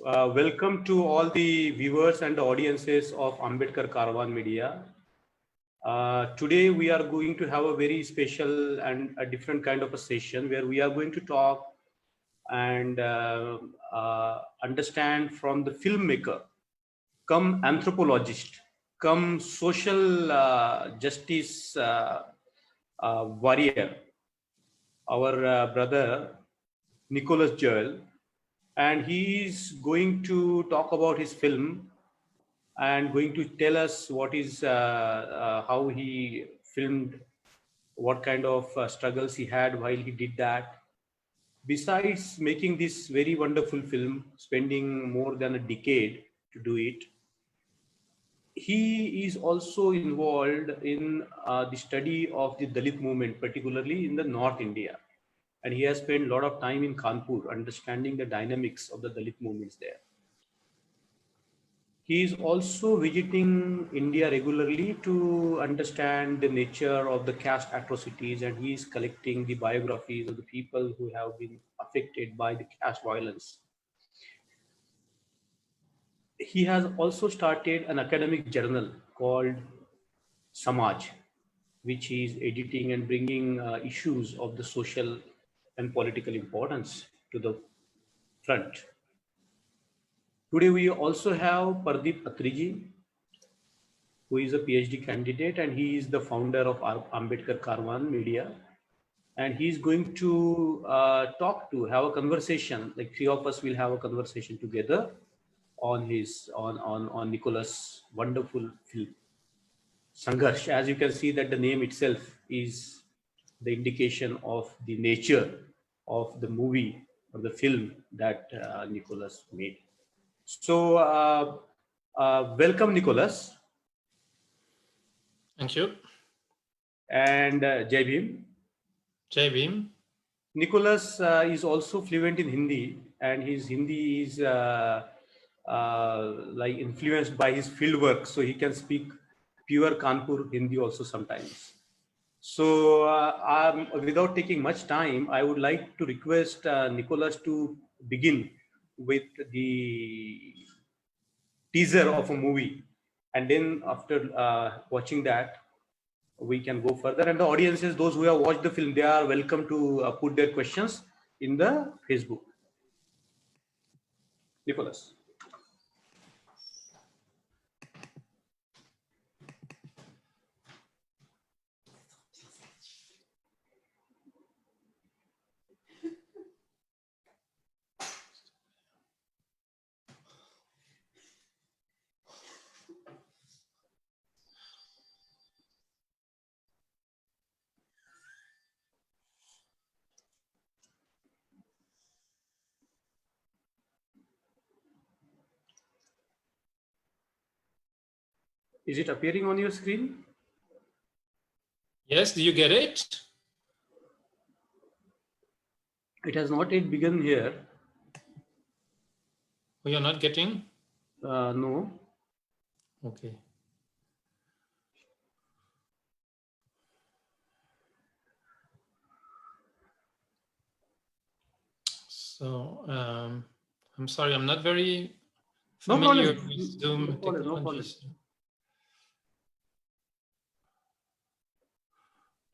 Welcome to all the viewers and the audiences of Ambedkar Caravan Media. Today we are going to have a very special and a different kind of a session where we are going to talk and understand from the filmmaker, come anthropologist, come social justice warrior, our brother Nicolas Jaoul, and he is going to talk about his film and going to tell us what is how he filmed, what kind of struggles he had while he did that. Besides making this very wonderful film, spending more than a decade to do it, he is also involved in the study of the Dalit movement, particularly in the North India. And he has spent a lot of time in Kanpur understanding the dynamics of the Dalit movements there. He is also visiting India regularly to understand the nature of the caste atrocities, and he is collecting the biographies of the people who have been affected by the caste violence. He has also started an academic journal called Samaj, which he is editing and bringing issues of the social and political importance to the front. Today we also have Pardeep Atriji, who is a PhD candidate, and he is the founder of Ambedkar Caravan Media. And he's going to have a conversation, like three of us will have a conversation together on Nicolas' wonderful film, Sangharsh. As you can see that the name itself is the indication of the nature of the movie or the film that Nicolas made. So welcome, Nicolas. Thank you. And Jai Bhim. Jai Bhim. Nicolas is also fluent in Hindi, and his Hindi is like influenced by his field work, so he can speak pure Kanpur Hindi also sometimes. So without taking much time, I would like to request Nicolas to begin with the teaser of a movie, and then after watching that, we can go further. And the audiences, those who have watched the film, they are welcome to put their questions in the Facebook. Nicolas. Is it appearing on your screen? Yes, do you get it? It has not yet begun here. Oh, you're not getting? No. Okay. So I'm sorry, I'm not very familiar with Zoom technologies.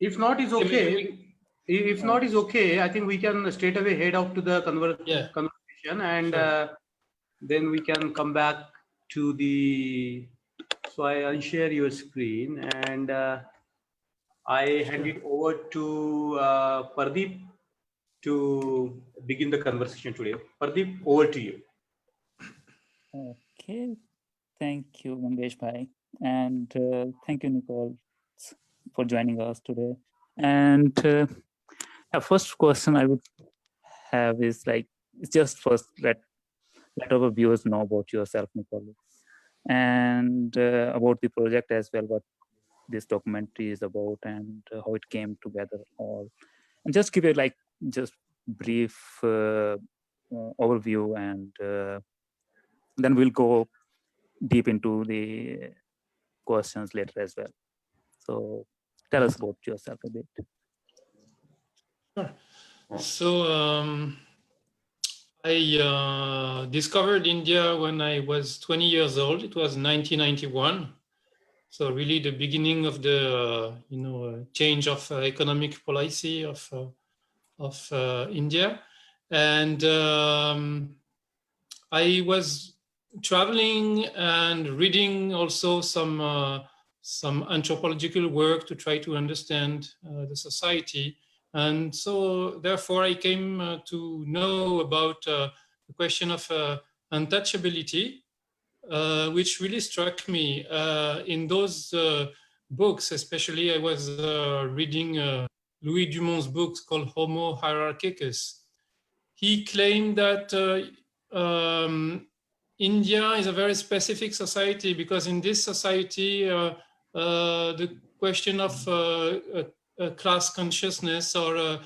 If not, is okay. If not, is okay. I think we can straight away head out to the conversation, and then we can come back to the. So I unshare your screen, and I hand it over to Pardeep to begin the conversation today. Pardeep, over to you. Okay, thank you, Mangesh Bhai, and thank you, Nicole, for joining us today. And the first question I would have is like, just first let our viewers know about yourself, Nicole, and about the project as well, what this documentary is about and how it came together all. And just give it like just brief overview, and then we'll go deep into the questions later as well. So tell us about yourself a bit. Sure. So I discovered India when I was 20 years old. It was 1991. So really the beginning of the change of economic policy of India. And I was traveling and reading also some anthropological work to try to understand the society. And so therefore I came to know about the question of untouchability, which really struck me in those books. Especially I was reading Louis Dumont's books called Homo Hierarchicus. He claimed that India is a very specific society because in this society, the question of class consciousness or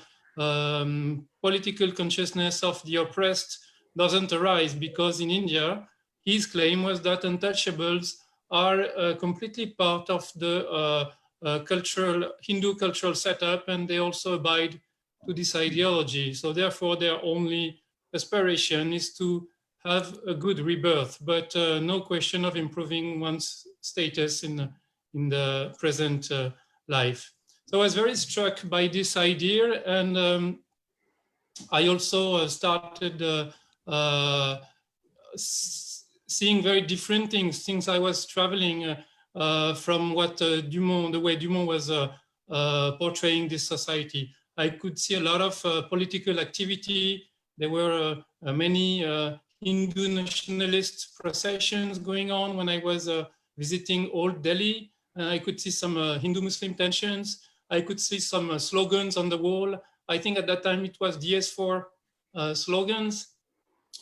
political consciousness of the oppressed doesn't arise, because in India, his claim was that untouchables are completely part of the Hindu cultural setup, and they also abide to this ideology. So therefore, their only aspiration is to have a good rebirth, but no question of improving one's status in the present life. So I was very struck by this idea, and I also started seeing very different things since I was traveling from what Dumont, the way Dumont was portraying this society. I could see a lot of political activity. There were many Hindu nationalist processions going on when I was visiting Old Delhi. I could see some Hindu-Muslim tensions. I could see some slogans on the wall. I think at that time it was DS4 slogans.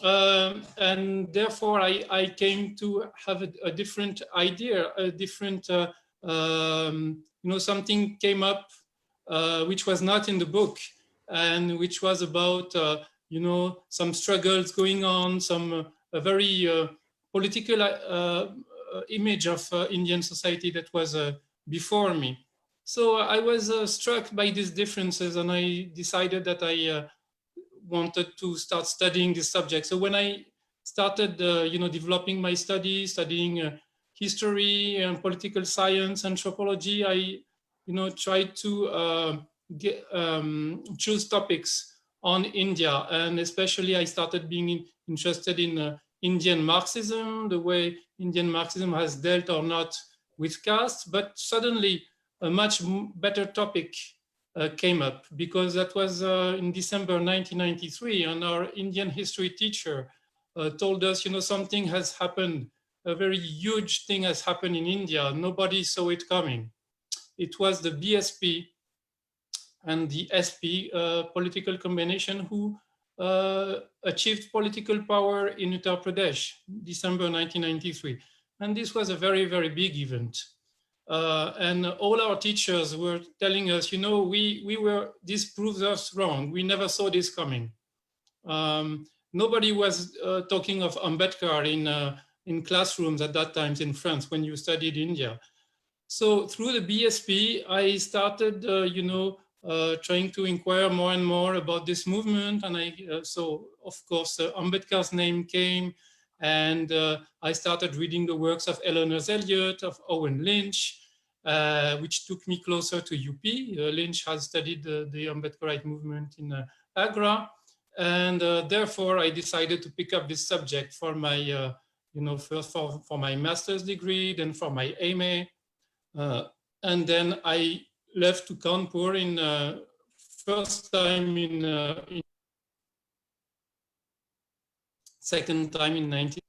And therefore I came to have a different idea, a different, something came up which was not in the book, and which was about, some struggles going on, some very political image of Indian society that was before me. So I was struck by these differences, and I decided that I wanted to start studying this subject. So when I started, developing my study, studying history and political science, anthropology, I, tried to choose topics on India, and especially I started being interested in Indian Marxism, the way Indian Marxism has dealt or not with caste. But suddenly a much better topic came up, because that was in December 1993, and our Indian history teacher told us, something has happened, a very huge thing has happened in India. Nobody saw it coming. It was the BSP and the SP political combination who achieved political power in Uttar Pradesh, December 1993. And this was a very, very big event. And all our teachers were telling us, this proves us wrong. We never saw this coming. Nobody was talking of Ambedkar in classrooms at that time in France when you studied India. So through the BSP, I started, trying to inquire more and more about this movement. And so of course, Ambedkar's name came, and I started reading the works of Eleanor Elliott, of Owen Lynch, which took me closer to UP. Lynch has studied the Ambedkarite movement in Agra. And therefore, I decided to pick up this subject for my, first for my master's degree, then for my MA. And then I left to Kanpur in first time in second time in 19.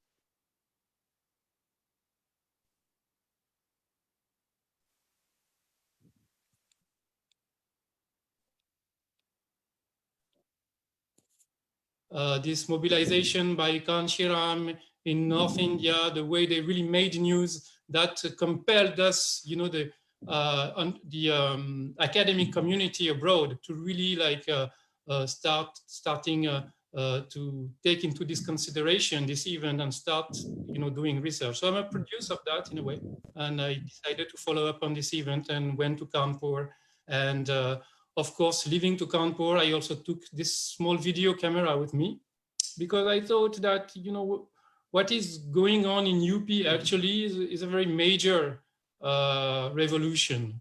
This mobilization by Kanshiram in North India, the way they really made news that compelled us, the academic community abroad to really starting to take into this consideration this event and start, doing research. So I'm a producer of that in a way, and I decided to follow up on this event and went to Kanpur. And of course, leaving to Kanpur, I also took this small video camera with me. because I thought that, you know, what is going on in UP actually is a very major revolution.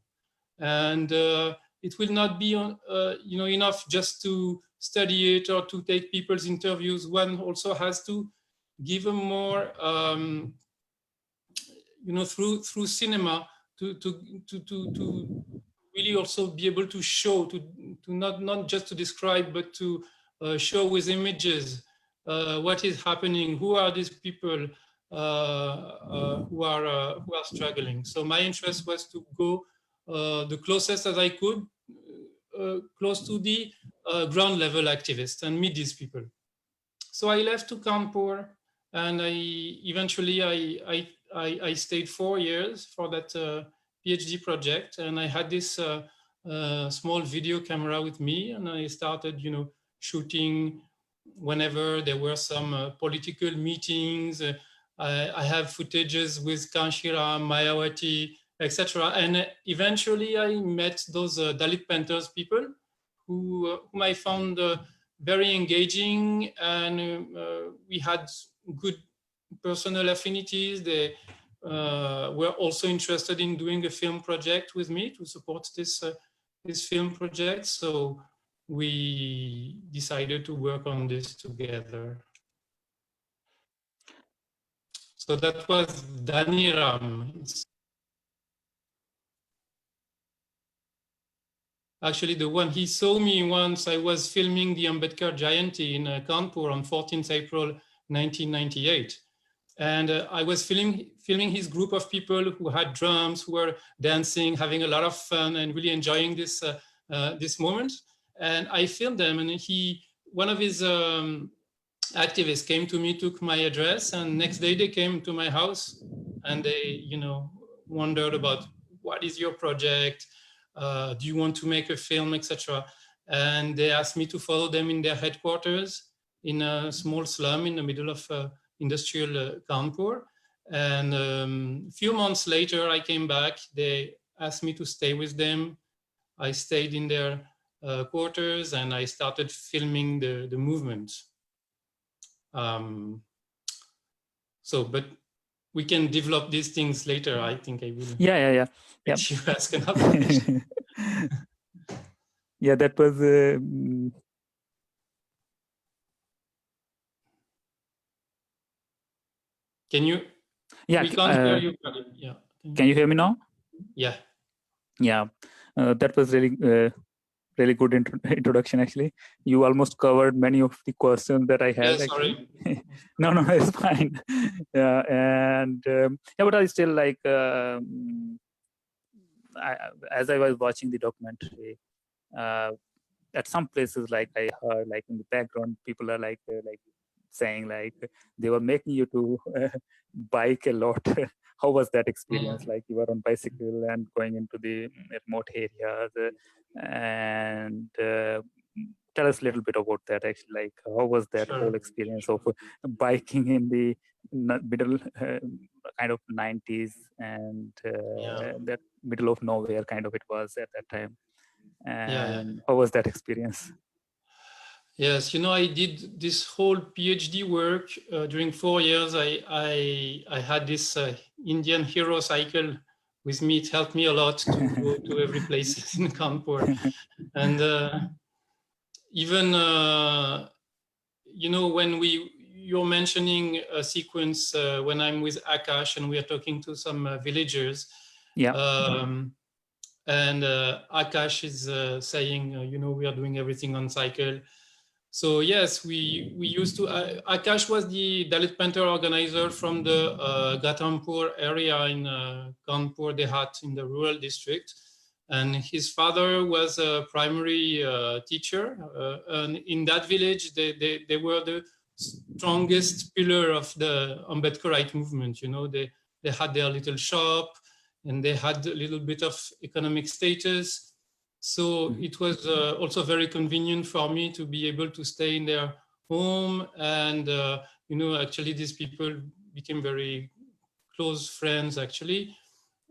And it will not be you know, enough just to study it or to take people's interviews. One also has to give a more you know, through cinema to really also be able to show, to not just to describe, but to show with images what is happening, who are these people who are struggling. So my interest was to go the closest as I could, close to the ground level activists and meet these people. So I left to Kanpur, and eventually I stayed 4 years for that PhD project, and I had this small video camera with me, and I started, you know, shooting whenever there were some political meetings. I have footages with Kanshiram, Mayawati, etc. And eventually I met those Dalit Panthers people whom I found very engaging, and we had good personal affinities. They were also interested in doing a film project with me to support this film project. So we decided to work on this together. So that was Daniram. Actually, the one he saw me once, I was filming the Ambedkar Jayanti in Kanpur on 14th April 1998. And I was filming his group of people who had drums, who were dancing, having a lot of fun, and really enjoying this this moment. And I filmed them, and one of his activists came to me, took my address, and next day they came to my house, and they, you know, wondered about what is your project, do you want to make a film, etc. And they asked me to follow them in their headquarters in a small slum in the middle of industrial Kanpur. And a few months later, I came back. They asked me to stay with them. I stayed in their quarters, and I started filming the movement. But we can develop these things later. I think I will. Yeah. Let you ask another question. Yeah, that was. Can you? Yeah. We can't hear you. Yeah. Can you hear me now? Yeah. Yeah, that was really good introduction. Actually, you almost covered many of the questions that I had. Yeah, sorry. No, it's fine. Yeah, and yeah, but I still like. As I was watching the documentary, at some places, like I heard, like in the background, people are like saying like they were making you to bike a lot. How was that experience? Like you were on bicycle and going into the remote areas, and tell us a little bit about that. Actually, like how was that whole experience of biking in the middle kind of 90s, and that middle of nowhere kind of it was at that time. And how was that experience? Yes, you know, I did this whole PhD work during 4 years. I had this Indian hero cycle with me. It helped me a lot to go to every place in Kanpur. And even, you know, when you're mentioning a sequence when I'm with Akash and we are talking to some villagers. Yeah. And Akash is saying, you know, we are doing everything on cycle. So yes, we used to, Akash was the Dalit Panther organizer from the Ghatampur area in Kanpur Dehat in the rural district. And his father was a primary teacher. And in that village, they were the strongest pillar of the Ambedkarite movement. You know, they had their little shop and they had a little bit of economic status. So it was also very convenient for me to be able to stay in their home. And, you know, actually these people became very close friends, actually.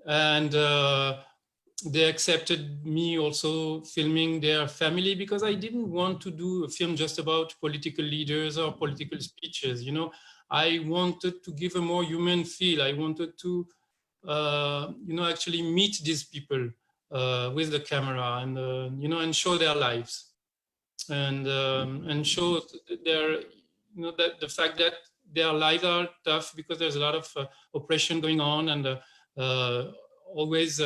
And they accepted me also filming their family, because I didn't want to do a film just about political leaders or political speeches. You know, I wanted to give a more human feel. I wanted to, you know, actually meet these people with the camera, and you know, and show their lives, and show their, you know, that the fact that their lives are tough because there's a lot of oppression going on, and always,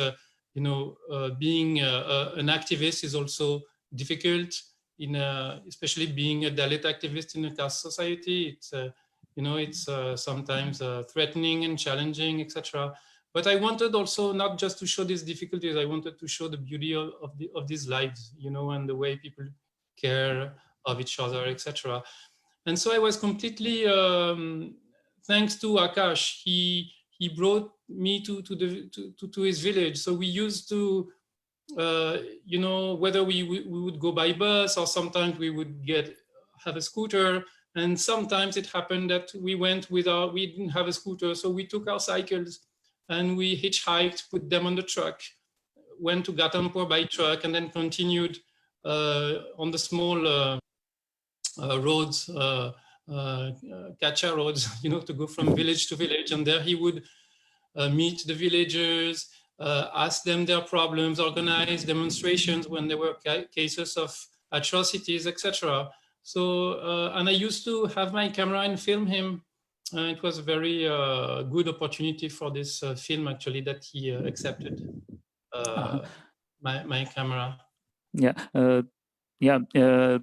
you know, being an activist is also difficult, in especially being a Dalit activist in a caste society. It's you know, it's sometimes threatening and challenging, etc. But I wanted also not just to show these difficulties. I wanted to show the beauty of these lives, you know, and the way people care of each other, etc. And so I was completely, thanks to Akash, he brought me to his village. So we used to, you know, whether we would go by bus, or sometimes we would have a scooter. And sometimes it happened that we didn't have a scooter, so we took our cycles and we hitchhiked, put them on the truck, went to Ghatampur by truck, and then continued on the small roads, Kacha roads, you know, to go from village to village. And there he would meet the villagers, ask them their problems, organize demonstrations when there were cases of atrocities, etc. So, and I used to have my camera and film him. It was a very good opportunity for this film, actually, that he accepted my camera. Yeah. Yeah.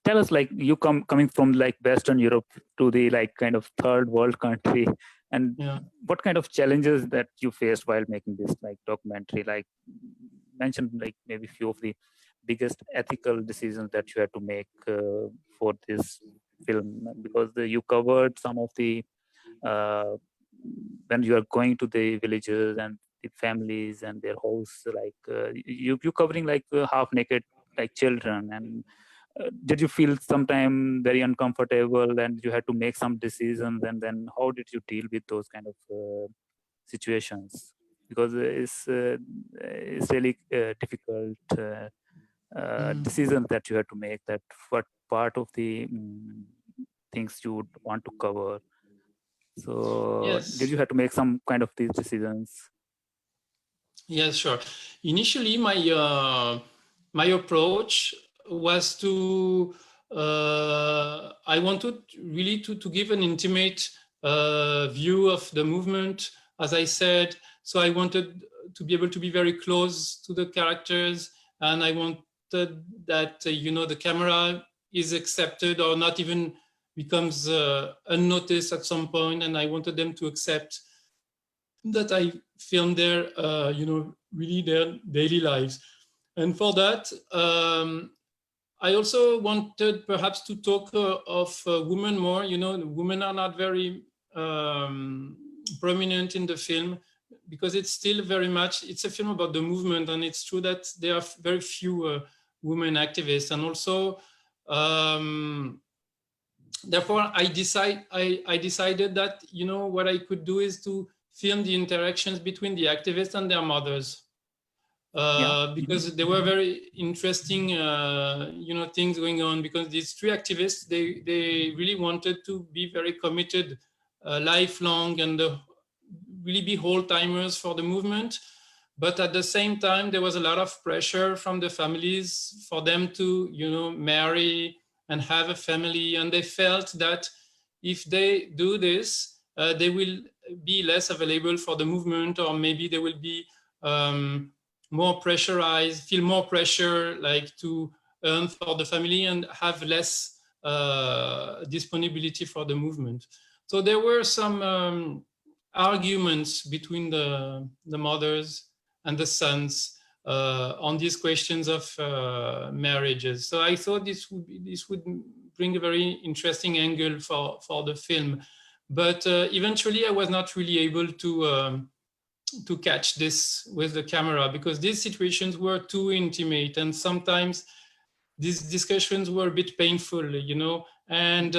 Tell us, like, you coming from like Western Europe to the like kind of third world country, and Yeah. what kind of challenges that you faced while making this like documentary? Like, mention like maybe few of the biggest ethical decisions that you had to make for this film, because you covered some of the when you are going to the villages and the families and their house, like you covering like half naked like children, and did you feel sometime very uncomfortable and you had to make some decisions, and then how did you deal with those kind of situations? Because it's really difficult decisions that you have to make, that what part of the things you would want to cover. So Yes. did you have to make some kind of these decisions? Yes, sure. Initially, my approach was to, I wanted really to give an intimate view of the movement, as I said. So I wanted to be able to be very close to the characters, and I wanted that, you know, the camera is accepted or not even becomes unnoticed at some point, and I wanted them to accept that I filmed their, you know, really their daily lives. And for that, I also wanted perhaps to talk of women more. You know, women are not very prominent in the film, because it's still very much, it's a film about the movement, and it's true that there are very few women activists. And also, therefore, I decided that, you know, what I could do is to film the interactions between the activists and their mothers, because there were very interesting, you know, things going on. Because these three activists, they really wanted to be very committed, lifelong, and really be whole timers for the movement. But at the same time, there was a lot of pressure from the families for them to, you know, marry and have a family. And they felt that if they do this, they will be less available for the movement, or maybe they will be more pressurized, feel more pressure, like to earn for the family, and have less disponibility for the movement. So there were some arguments between the mothers and the sons on these questions of marriages. So I thought this would bring a very interesting angle for the film. But eventually I was not really able to catch this with the camera, because these situations were too intimate, and sometimes these discussions were a bit painful, you know, and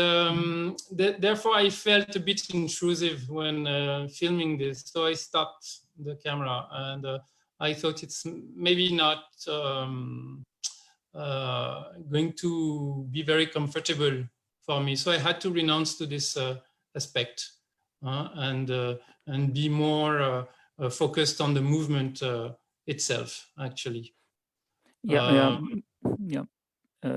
therefore I felt a bit intrusive when filming this. So I stopped the camera, and I thought it's maybe not going to be very comfortable for me. So I had to renounce to this aspect and be more focused on the movement itself, actually. Yeah.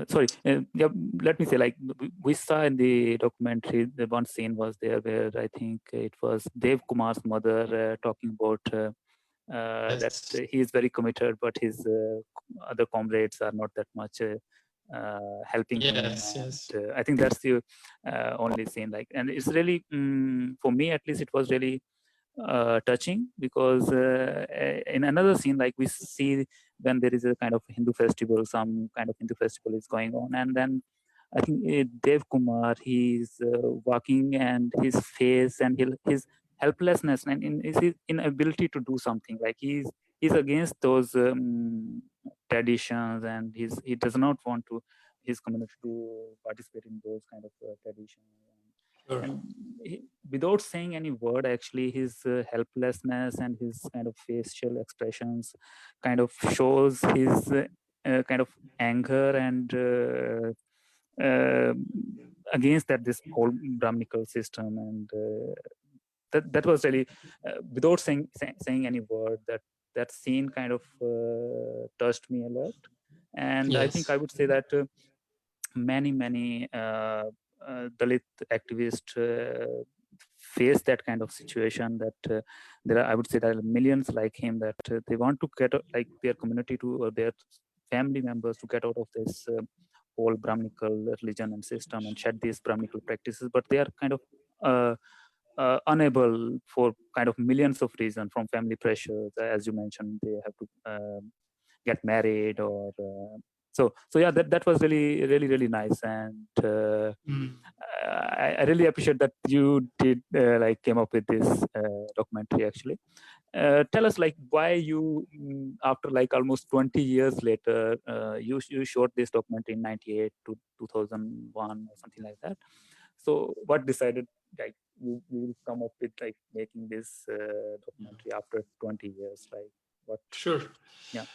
Sorry. Yeah. Let me say, like we saw in the documentary, the one scene was there where I think it was Dev Kumar's mother talking about Yes. that he is very committed, but his other comrades are not that much helping him. Yes. I think that's the only scene. Like, and it's really, for me at least, it was really touching, because in another scene, like we see when there is a kind of Hindu festival, some kind of Hindu festival is going on, and then I think Dev Kumar, he's walking, and his face and his helplessness and his inability to do something, like he's against those traditions, and he does not want to his community to participate in those kind of traditions. Sure. And without saying any word, actually his helplessness and his kind of facial expressions kind of shows his kind of anger and against this whole Brahminical system. And that was really without saying any word, that scene kind of touched me a lot. And I think I would say that many Dalit activists face that kind of situation, that there are, I would say, there are millions like him, that they want to get like their community to, or their family members to get out of this whole Brahminical religion and system and shed these Brahminical practices, but they are kind of unable for kind of millions of reasons, from family pressures, as you mentioned, they have to get married, or so yeah, that was really nice. And I really appreciate that you did like came up with this documentary, actually. Tell us, like, why you after like almost 20 years later, you shot this documentary in 98 to 2001 or something like that. So what decided, like, you will come up with like making this documentary after 20 years, like what? Sure. Yeah.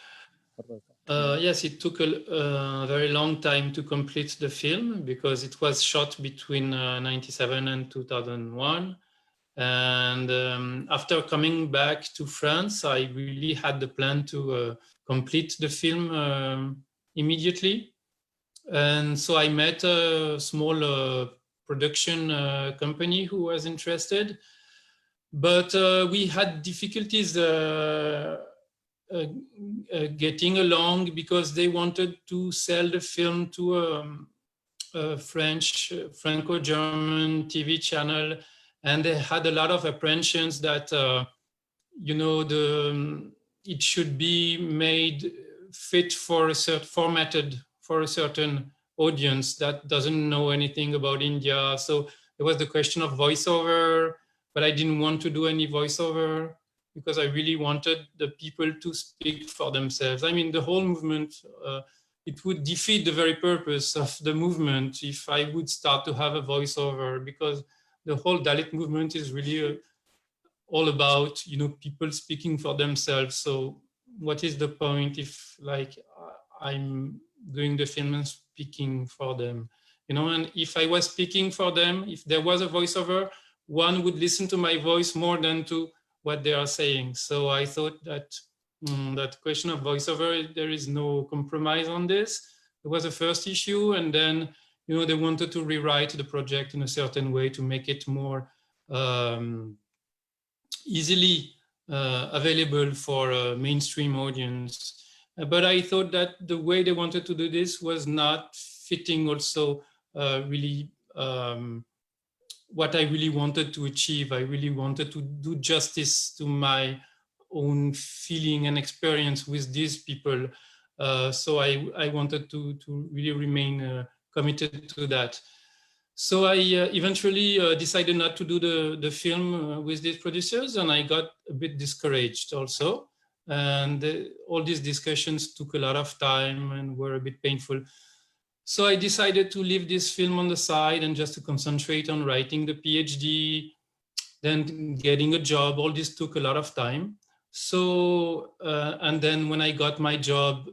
What was that? Yes, it took a very long time to complete the film, because it was shot between 97 and 2001. And after coming back to France, I really had the plan to complete the film immediately. And so I met a small production company who was interested, but we had difficulties getting along, because they wanted to sell the film to a French, Franco-German TV channel, and they had a lot of apprehensions that it should be made fit for formatted for a certain audience that doesn't know anything about India. So there was the question of voiceover, but I didn't want to do any voiceover, because I really wanted the people to speak for themselves. I mean, the whole movement, it would defeat the very purpose of the movement if I would start to have a voiceover, because the whole Dalit movement is really all about, people speaking for themselves. So what is the point if, like, I'm doing the film and speaking for them, and if I was speaking for them, if there was a voiceover, one would listen to my voice more than to what they are saying. So I thought that that question of voiceover, there is no compromise on this. It was the first issue, and then they wanted to rewrite the project in a certain way to make it more easily available for a mainstream audience. But I thought that the way they wanted to do this was not fitting also really what I really wanted to achieve. I really wanted to do justice to my own feeling and experience with these people. So I wanted to really remain committed to that. So I eventually decided not to do the film with these producers, and I got a bit discouraged also. And all these discussions took a lot of time and were a bit painful. So I decided to leave this film on the side and just to concentrate on writing the PhD, then getting a job. All this took a lot of time. So, and then when I got my job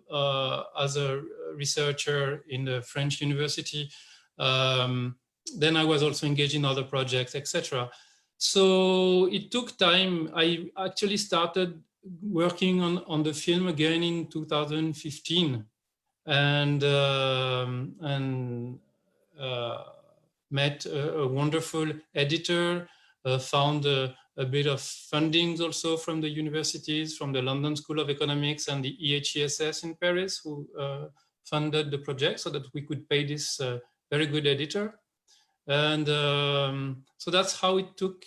as a researcher in the French university, then I was also engaged in other projects, etc. So it took time. I actually started working on the film again in 2015, and met a wonderful editor, found a bit of fundings also from the universities, from the London School of Economics and the EHESS in Paris, who funded the project so that we could pay this very good editor. And so that's how it took,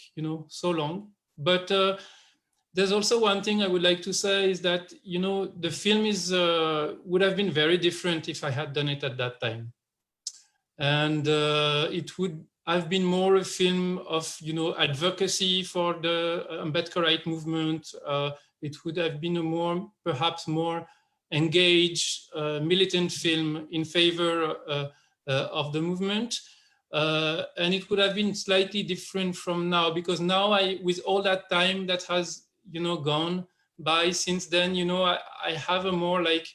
so long. But there's also one thing I would like to say is that, the film would have been very different if I had done it at that time. And it would have been more a film of, advocacy for the Ambedkarite movement. It would have been a perhaps more engaged, militant film in favor of the movement. And it could have been slightly different from now, because now with all that time that has, gone by since then, I have a more like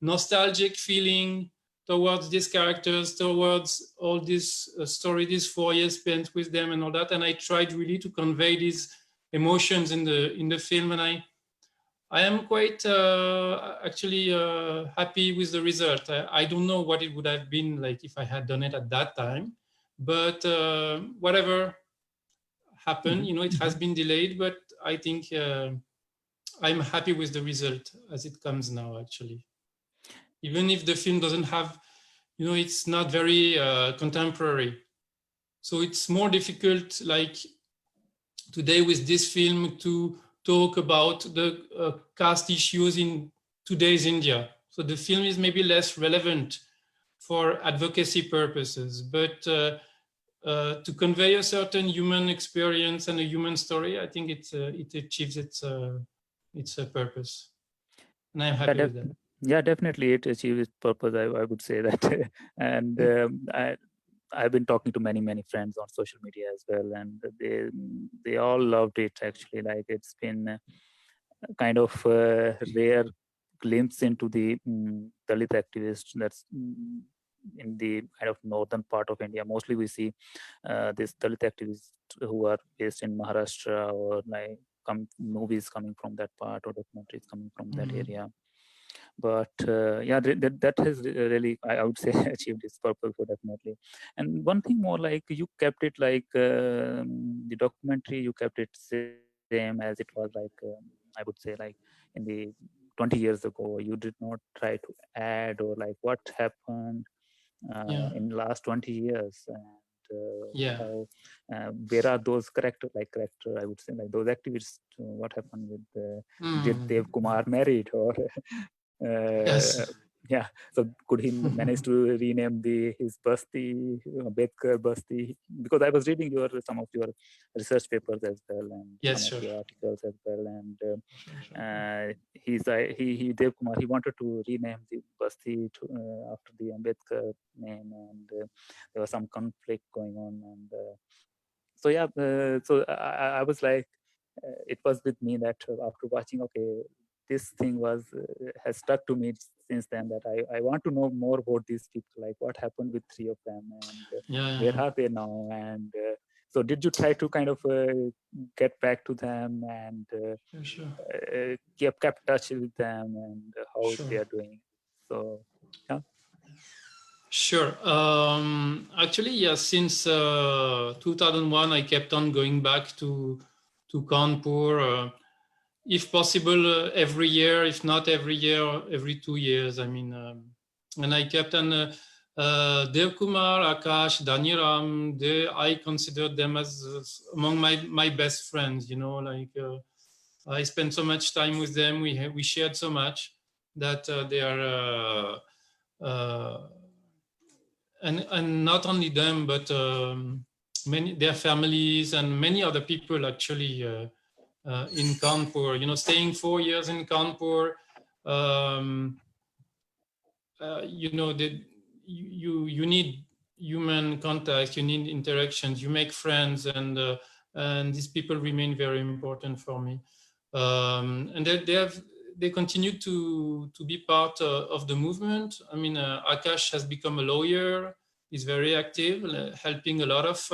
nostalgic feeling towards these characters, towards all this story, these 4 years spent with them and all that. And I tried really to convey these emotions in the film. And I am quite actually happy with the result. I don't know what it would have been like if I had done it at that time, but whatever happened, it has been delayed, but I think I'm happy with the result as it comes now, actually. Even if the film doesn't have, it's not very contemporary. So it's more difficult, like today with this film, to talk about the caste issues in today's India. So the film is maybe less relevant for advocacy purposes, but to convey a certain human experience and a human story, I think it achieves its purpose. And I'm happy with that. Yeah, definitely it achieves its purpose. I would say that. And I've been talking to many friends on social media as well, and they all loved it actually. Like it's been a kind of rare glimpse into the Dalit activists that's in the kind of northern part of India. Mostly we see these Dalit activists who are based in Maharashtra, or like movies coming from that part, or documentaries coming from that area. But yeah, that has really, I would say, achieved its purpose for definitely. And one thing more, like you kept it like the documentary, you kept it same as it was, like I would say, like in the 20 years ago. You did not try to add, or like what happened in the last 20 years, and how where are those character, I would say, like those activists, what happened with did Dev Kumar married, or Yes. yeah, so could he manage to rename his basti Ambedkar basti? Because I was reading some of your research papers as well, and some of your articles as well, and he Dev Kumar, he wanted to rename the basti after the Ambedkar name, and there was some conflict going on, and so yeah, so I was like, it was with me that after watching, okay, this thing has stuck to me since then, that I want to know more about these people, like what happened with three of them, and where are they now, and so did you try to kind of get back to them, and kept touch with them, and how they are doing? So yeah. Sure. Actually, yes. Since 2001, I kept on going back to Kanpur, if possible, every year. If not every year, every 2 years. I mean, and I kept on Dev Kumar, Akash, Daniram. I considered them as among my best friends. Like I spent so much time with them. We shared so much that they are. And not only them, but their families and many other people actually in Kanpur. Staying 4 years in Kanpur, you need human contact, you need interactions, you make friends, and these people remain very important for me. And they continue to be part of the movement. I mean, Akash has become a lawyer. He's very active, helping a lot of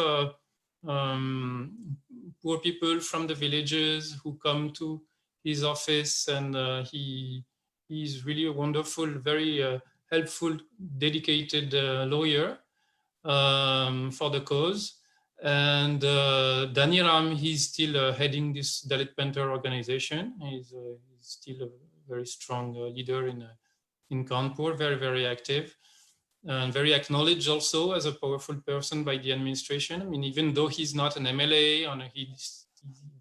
poor people from the villages who come to his office, and he's really a wonderful, very helpful, dedicated lawyer for the cause. And Daniram, he's still heading this Dalit Panther organization. He's still a very strong leader in Kanpur, very, very active and very acknowledged also as a powerful person by the administration. I mean, even though he's not an MLA, or he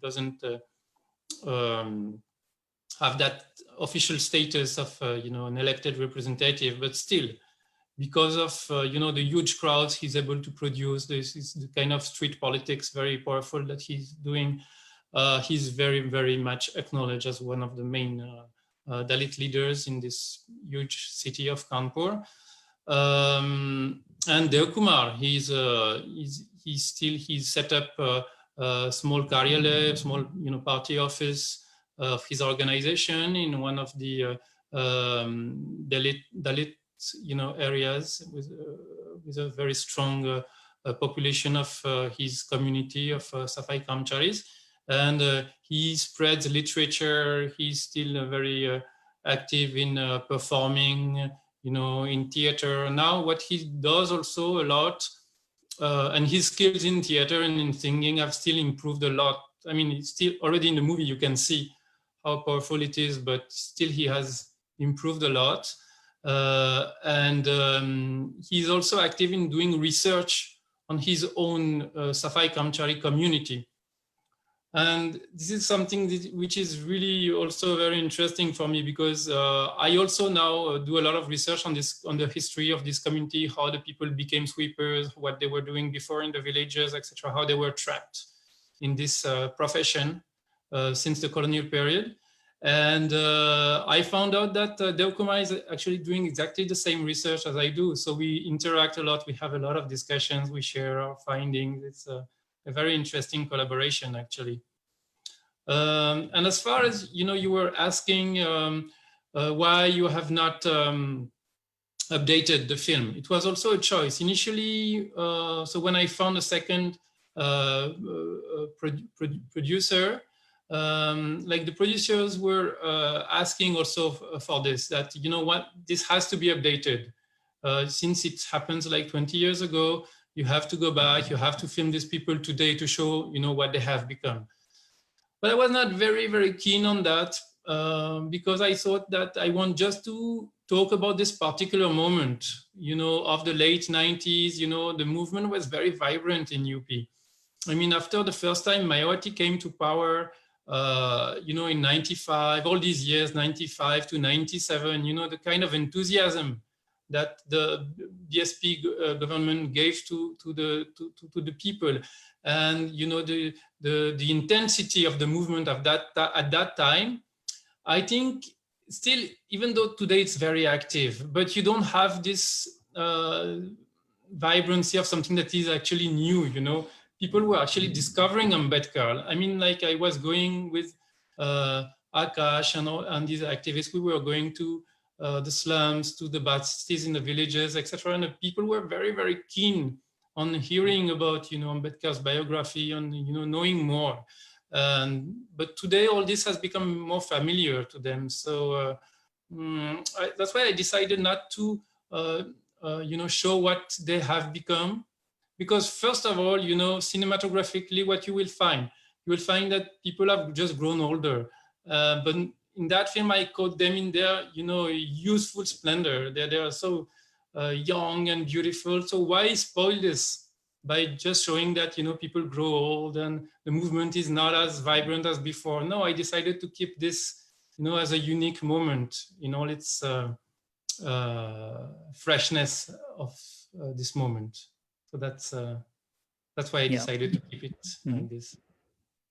doesn't have that official status of an elected representative, but still, because of the huge crowds he's able to produce, this is the kind of street politics very powerful that he's doing. He's very, very much acknowledged as one of the main Dalit leaders in this huge city of Kanpur. And Devkumar, he's set up a small karyalaya, small party office of his organization in one of the Dalit areas with a very strong population of his community of Safai Kamcharis. And he spreads literature. He's still very active in performing, in theater. Now what he does also a lot, and his skills in theater and in singing have still improved a lot. I mean, it's still already in the movie, you can see how powerful it is, but still he has improved a lot. And he's also active in doing research on his own Safai Kamchari community. And this is something which is really also very interesting for me, because I also now do a lot of research on the history of this community, how the people became sweepers, what they were doing before in the villages, etc., how they were trapped in this profession since the colonial period. And I found out that Devkumar is actually doing exactly the same research as I do. So we interact a lot, we have a lot of discussions, we share our findings. It's a very interesting collaboration, actually. And as far as, you were asking why you have not updated the film, it was also a choice. Initially, so when I found a second producer, like the producers were asking also for this, that, this has to be updated. Since it happens like 20 years ago, you have to go back, you have to film these people today to show, what they have become. But I was not very, very keen on that because I thought that I want just to talk about this particular moment, of the late 90s. The movement was very vibrant in UP. I mean, after the first time Mayawati came to power, in 95, all these years, 95 to 97, the kind of enthusiasm that the BSP government gave to the people, and the intensity of the movement of at that time, I think still, even though today it's very active, but you don't have this vibrancy of something that is actually new. People were actually discovering Ambedkar. I mean, like I was going with Akash and these activists, we were going to the slums, to the bastis in the villages, etc. And people were very, very keen on hearing about, Ambedkar's biography, on, knowing more. But today, all this has become more familiar to them. So that's why I decided not to, show what they have become. Because first of all, cinematographically, what you will find that people have just grown older. But in that film, I caught them in their, youthful splendor. They are so young and beautiful. So why spoil this by just showing that, people grow old and the movement is not as vibrant as before? No, I decided to keep this, as a unique moment in all its freshness of this moment. So that's why I decided to keep it like this.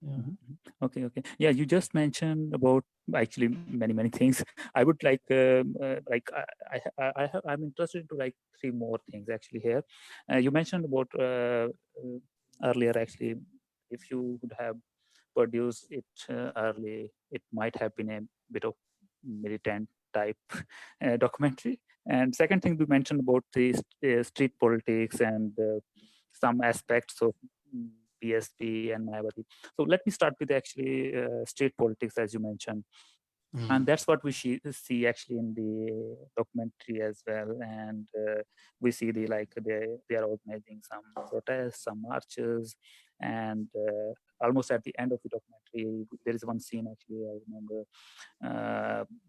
Yeah. Okay. Yeah, you just mentioned about actually many things. I would like I'm interested to like 3 more things actually here. You mentioned about earlier, actually, if you would have produced it early, it might have been a bit of militant type documentary. And second thing we mentioned about the street politics and some aspects of PSP and Mayawati. So let me start with actually street politics, as you mentioned. And that's what we see actually in the documentary as well. And we see they are organizing some protests, some marches, and almost at the end of the documentary, there is one scene actually I remember.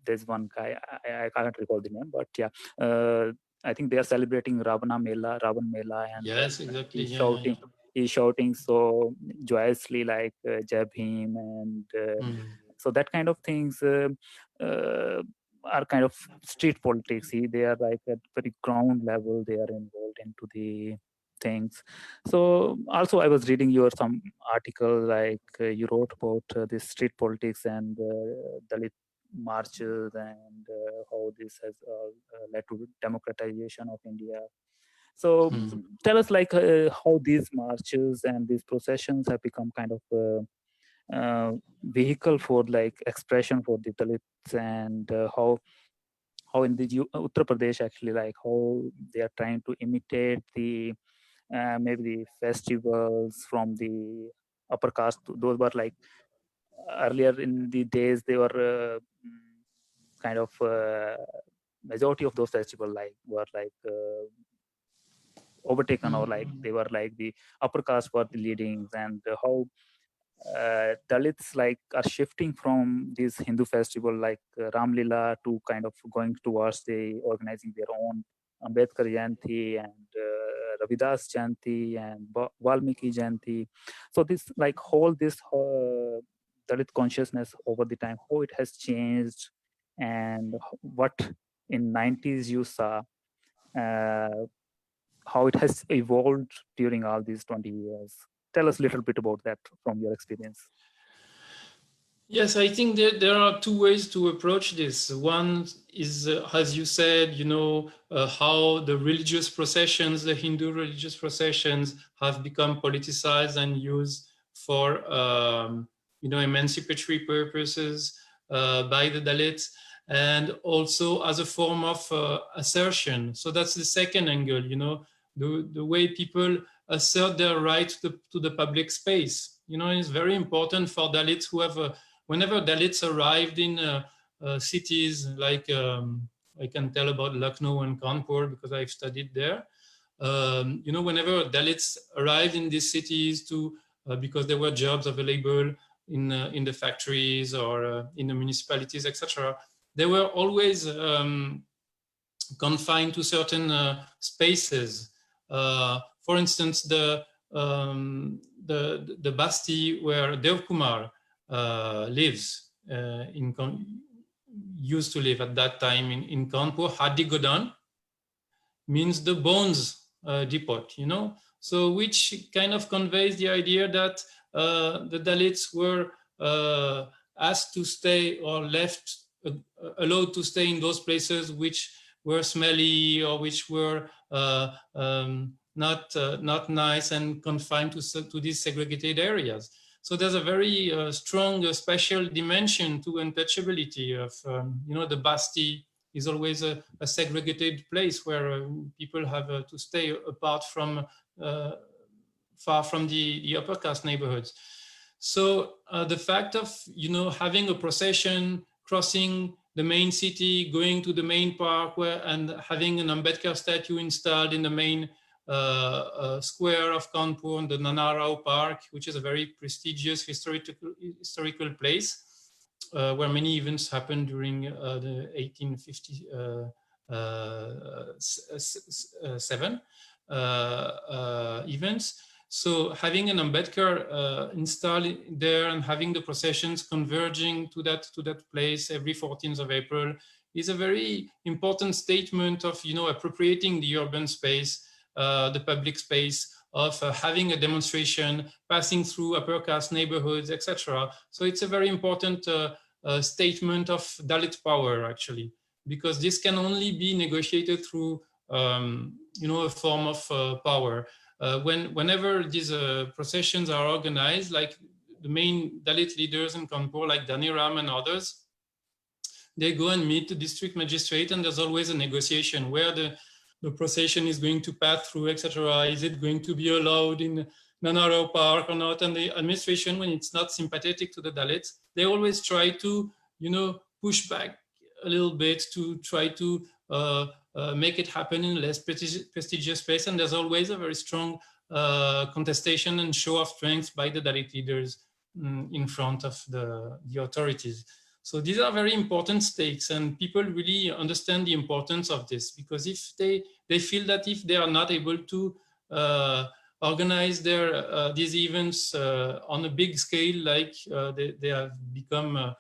There's one guy, I can't recall the name, but yeah, I think they are celebrating Ravan Mela, and yes, exactly. He's shouting so joyously like Jai Bhim, and so that kind of things are kind of street politics. They are like at very ground level. They are involved into the things. So also I was reading your some article like you wrote about this street politics and Dalit marches and how this has led to democratization of India. So tell us like how these marches and these processions have become kind of vehicle for like expression for the Dalits, and how in the Uttar Pradesh actually like how they are trying to imitate the maybe the festivals from the upper caste. Those were like earlier in the days they were kind of majority of those festivals like were like overtaken, or like they were like the upper caste were the leadings, and how Dalits like are shifting from this Hindu festival like Ram Lila to kind of going towards the organizing their own Ambedkar Jayanti and Ravidas Jayanti and Valmiki Jayanti. So this like whole this Dalit consciousness over the time, how it has changed, and what in 90s you saw, how it has evolved during all these 20 years. Tell us a little bit about that from your experience. Yes, I think there are two ways to approach this. One is, as you said, how the religious processions, the Hindu religious processions, have become politicized and used for, emancipatory purposes by the Dalits, and also as a form of assertion. So that's the second angle, the way people assert their right to the public space. It's very important for Dalits who have whenever Dalits arrived in cities like I can tell about Lucknow and Kanpur because I've studied there. Whenever Dalits arrived in these cities because there were jobs available in the factories or in the municipalities, etc., they were always confined to certain spaces. For instance, the basti where Dev Kumar lives used to live at that time in Kanpur. Hadi Godan means the bones depot, so which kind of conveys the idea that the Dalits were asked to stay or allowed to stay in those places which were smelly or which were not nice and confined to these segregated areas. So there's a very strong special dimension to untouchability of, the basti is always a segregated place where people have to stay apart from, far from the upper caste neighborhoods. So the fact of, having a procession crossing the main city, going to the main park and having an Ambedkar statue installed in the main square of Kanpur, the Nanarao Park, which is a very prestigious historical place where many events happened during the 1857 events. So having an Ambedkar installed there and having the processions converging to that place every 14th of April is a very important statement of, appropriating the urban space, the public space, of having a demonstration, passing through upper caste neighborhoods, etc. So it's a very important statement of Dalit power, actually, because this can only be negotiated through, a form of power. Whenever these processions are organized, like the main Dalit leaders in Kanpur, like Dani Ram and others, they go and meet the district magistrate, and there's always a negotiation where the procession is going to pass through, etc. Is it going to be allowed in Nanaro Park or not? And the administration, when it's not sympathetic to the Dalits, they always try to, push back a little bit to try to make it happen in a less prestigious place. And there's always a very strong contestation and show of strength by the Dalit leaders in front of the authorities. So these are very important stakes, and people really understand the importance of this, because if they feel that if they are not able to organize their these events on a big scale like they have become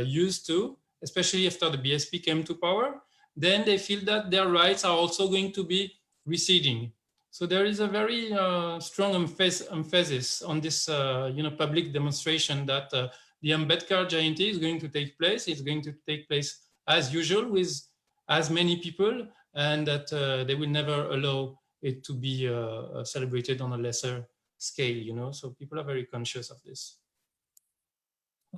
used to, especially after the BSP came to power, then they feel that their rights are also going to be receding. So there is a very strong emphasis on this public demonstration that the Ambedkar Jayanti is going to take place. It's going to take place as usual with as many people, and that they will never allow it to be celebrated on a lesser scale, so people are very conscious of this.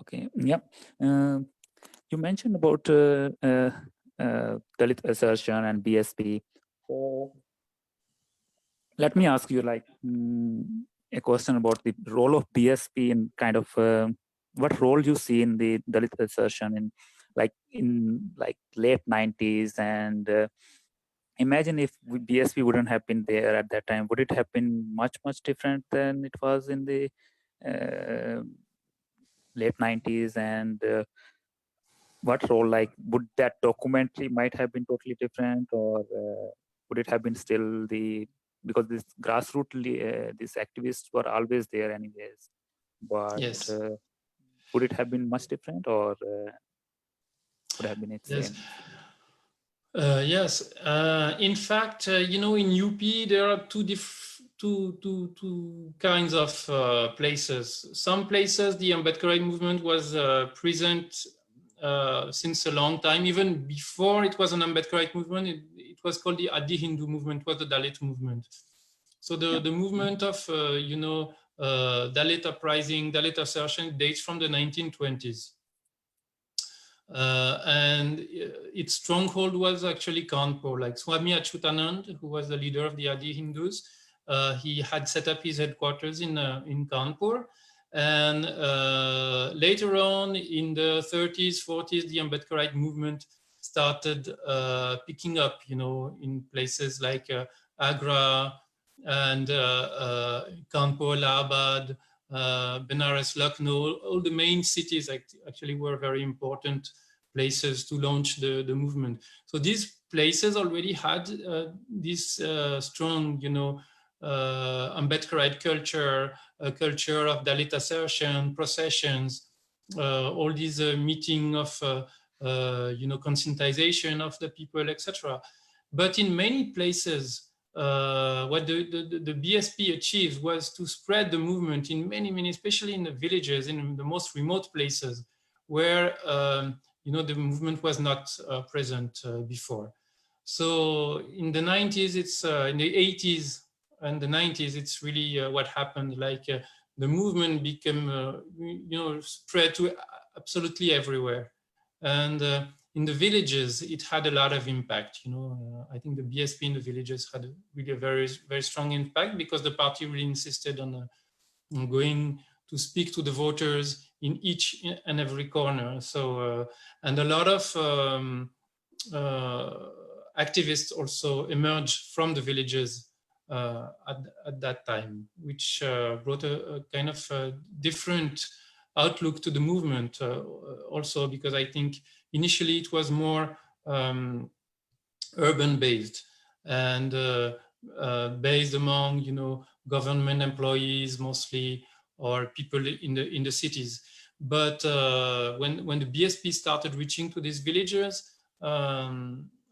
Okay, yeah. You mentioned about Dalit assertion and BSP. So let me ask you a question about the role of BSP in kind of what role you see in the Dalit assertion in late 90s, and imagine if BSP wouldn't have been there at that time, would it have been much different than it was in the late 90s? And what role, would that documentary might have been totally different, or would it have been still because this grassroots, these activists were always there anyways, but yes. Would it have been much different, or would have been the same? Yes. In fact, in UP, there are two kinds of places. Some places, the Ambedkarite movement was present since a long time. Even before it was an Ambedkarite movement, it was called the Adi Hindu movement, was the Dalit movement. So the movement of, Dalit uprising, Dalit assertion dates from the 1920s. And its stronghold was actually Kanpur. Like Swami Achyutanand, who was the leader of the Adi Hindus, he had set up his headquarters in Kanpur. And later on, in the 30s, 40s, the Ambedkarite movement started picking up, in places like Agra and Kanpur, Allahabad, Benares, Lucknow. All the main cities actually were very important places to launch the movement. So these places already had this strong, Ambedkarite culture, a culture of Dalit assertion, processions, all these meeting of, conscientization of the people, etc. But in many places, what the BSP achieved was to spread the movement in many, especially in the villages, in the most remote places where, the movement was not present before. So in the 90s, it's in the 80s and the 90s, it's really what happened. The movement became, spread to absolutely everywhere. And in the villages, it had a lot of impact. I think the BSP in the villages had really a very, very strong impact, because the party really insisted on going to speak to the voters in each and every corner. So, and a lot of activists also emerged from the villages at that time, which brought a kind of different outlook to the movement also, because I think initially it was more urban based and based among, government employees mostly, or people in the cities. But when the BSP started reaching to these villagers, a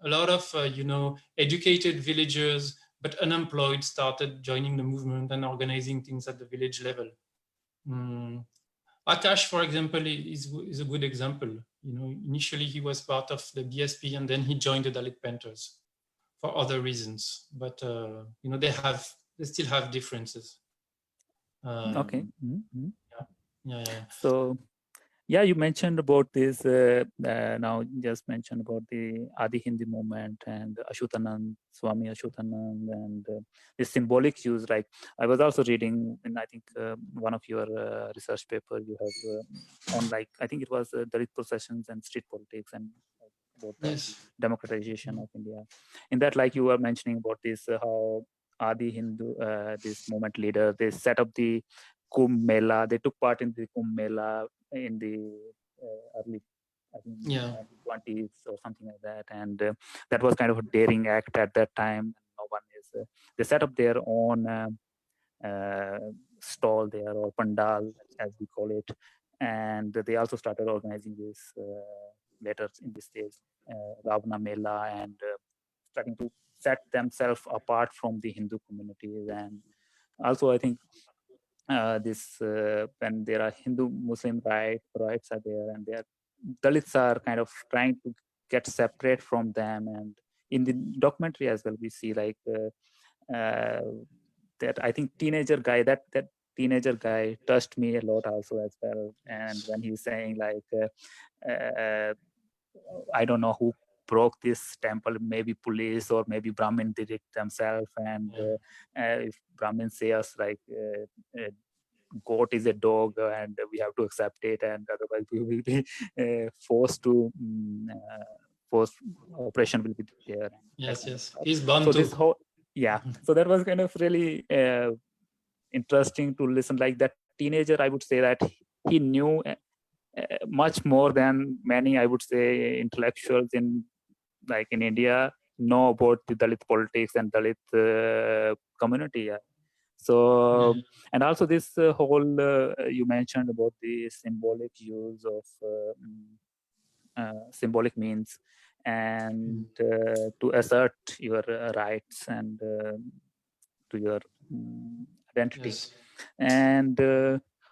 lot of, educated villagers but unemployed started joining the movement and organizing things at the village level. Akash, for example, is a good example. Initially he was part of the BSP and then he joined the Dalit Panthers for other reasons. But they still have differences. Okay. Mm-hmm. Yeah. Yeah. So yeah, you mentioned about this now just mentioned about the Adi Hindi movement and Ashutanand, Swami Ashutanand, and the symbolic use. Like I was also reading in, I think, one of your research paper you have on, like, I think it was Dalit processions and street politics, and like, about the Yes. democratization of India. In that, like you were mentioning about this, how Adi Hindu, this movement leader, they set up the Kumbh Mela. They took part in the Kumbh Mela in the early, I think, Yeah. 1920s or something like that, and that was kind of a daring act at that time. No one is. They set up their own uh, stall there, or pandal, as we call it, and they also started organizing this later in this stage, Ravana Mela, and starting to set themselves apart from the Hindu communities. And also, I think this when there are Hindu Muslim rights are there, and there Dalits are kind of trying to get separate from them. And in the documentary as well, we see like that, I think, that teenager guy touched me a lot also as well. And when he's saying like I don't know who broke this temple, maybe police or maybe Brahmin did it themselves. And if Brahmin say us like goat is a dog and we have to accept it, and otherwise we will be forced to forced operation will be there, and that Yes. kind of Yes. stuff. He's So Bantu. this whole, yeah, so that was kind of really interesting to listen. Like that teenager, I would say that he knew much more than many, I would say, intellectuals in, like, in India know about the Dalit politics and Dalit community. Yeah. So, and also this whole you mentioned about the symbolic use of symbolic means, and to assert your rights and to your identity. Yes. And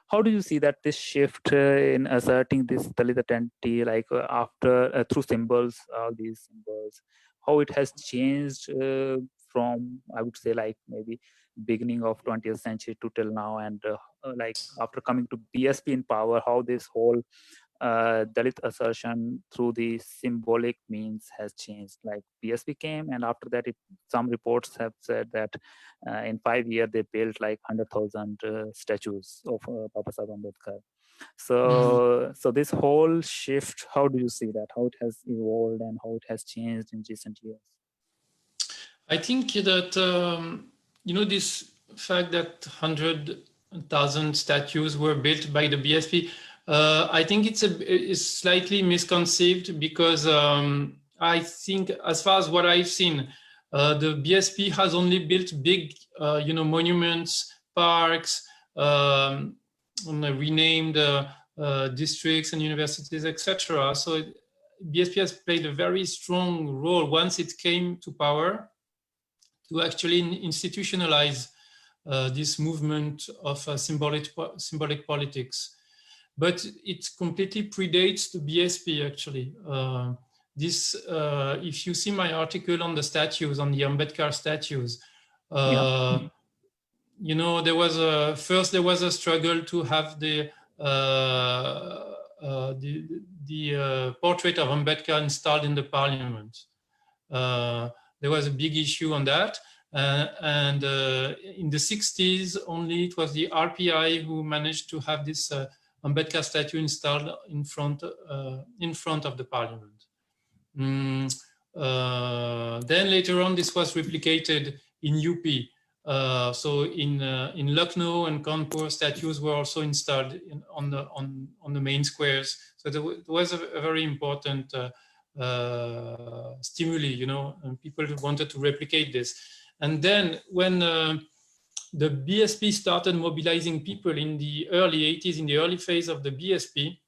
how do you see that this shift in asserting this Dalit identity, like after through symbols, all these symbols, how it has changed from, I would say, like maybe beginning of 20th century to till now, and like after coming to BSP in power, how this whole Dalit assertion through the symbolic means has changed. Like BSP came, and after that, some reports have said that in 5 years they built like 100,000 statues of Baba Saheb Ambedkar. So this whole shift, how do you see that? How it has evolved and how it has changed in recent years? I think that this fact that 100,000 statues were built by the BSP, I think it's slightly misconceived, because I think, as far as what I've seen, the BSP has only built big, monuments, parks, renamed districts and universities, etc. So BSP has played a very strong role once it came to power to actually institutionalize this movement of symbolic politics. But it completely predates the BSP, actually. If you see my article on the statues, on the Ambedkar statues, Yeah. there was a struggle to have the portrait of Ambedkar installed in the parliament. There was a big issue on that. And in the 60s, only it was the RPI who managed to have this Ambedkar statue installed in front of the parliament. Then later on, this was replicated in UP. So in Lucknow and Kanpur, statues were also installed on the main squares. So there was a very important stimuli, and people wanted to replicate this. And then when the BSP started mobilizing people in the early 80s, in the early phase of the BSP,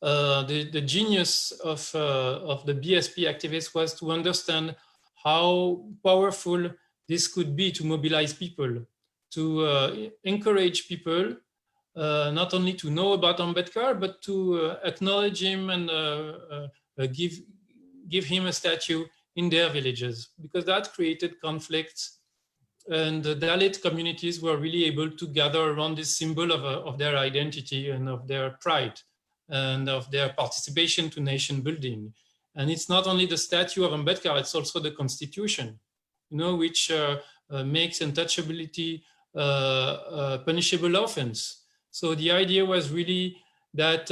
the genius of the BSP activists was to understand how powerful this could be to mobilize people, to encourage people not only to know about Ambedkar, but to acknowledge him and give him a statue in their villages, because that created conflicts And the Dalit communities were really able to gather around this symbol of their identity and of their pride and of their participation to nation building. And it's not only the statue of Ambedkar, it's also the constitution, which makes untouchability a punishable offense. So the idea was really that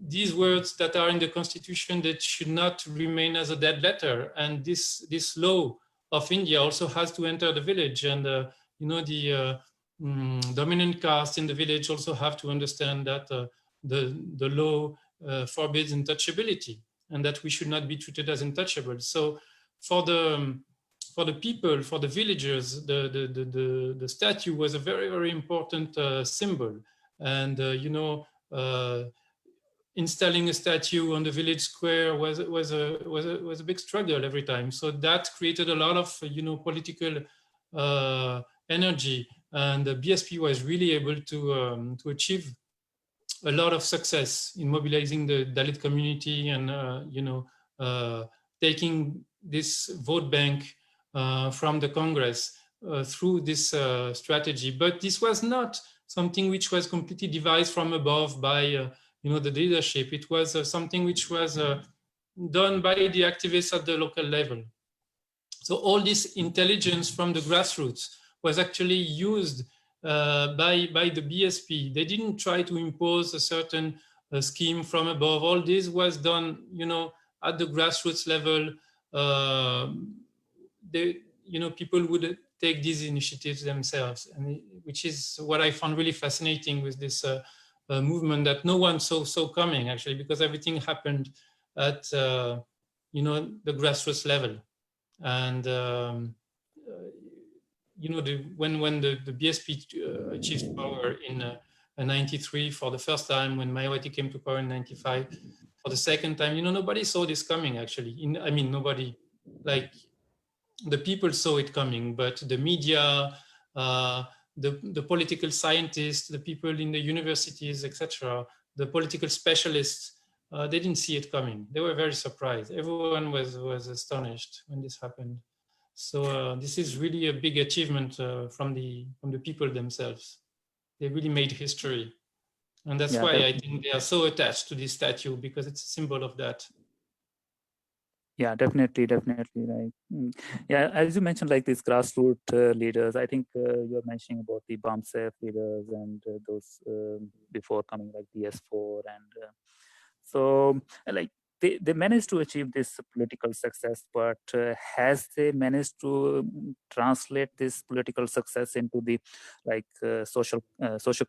these words that are in the constitution, that should not remain as a dead letter. And this law of India also has to enter the village, and the dominant caste in the village also have to understand that the law forbids untouchability, and that we should not be treated as untouchable. So for the people, for the villagers, the statue was a very, very important symbol. And installing a statue on the village square was a big struggle every time. So that created a lot of political energy, and the BSP was really able to achieve a lot of success in mobilizing the Dalit community and taking this vote bank from the Congress through this strategy. But this was not something which was completely devised from above by the leadership. It was something which was done by the activists at the local level. So all this intelligence from the grassroots was actually used by the BSP. They didn't try to impose a certain scheme from above. All this was done, at the grassroots level. People would take these initiatives themselves, and which is what I found really fascinating with this movement that no one saw coming, actually, because everything happened at the grassroots level. And when the BSP achieved power in 93 for the first time, when Mayawati came to power in 95 for the second time, nobody saw this coming, actually. Nobody, like, the people saw it coming, but the media, the political scientists, the people in the universities, etc., the political specialists, they didn't see it coming. They were very surprised. Everyone was astonished when this happened. So this is really a big achievement from the people themselves. They really made history. And that's why I think they are so attached to this statue, because it's a symbol of that. Yeah, definitely. Like, yeah, as you mentioned, like these grassroots leaders, I think you're mentioning about the BAMSEF leaders and those before coming, like DS4. And so like they managed to achieve this political success, but has they managed to translate this political success into the social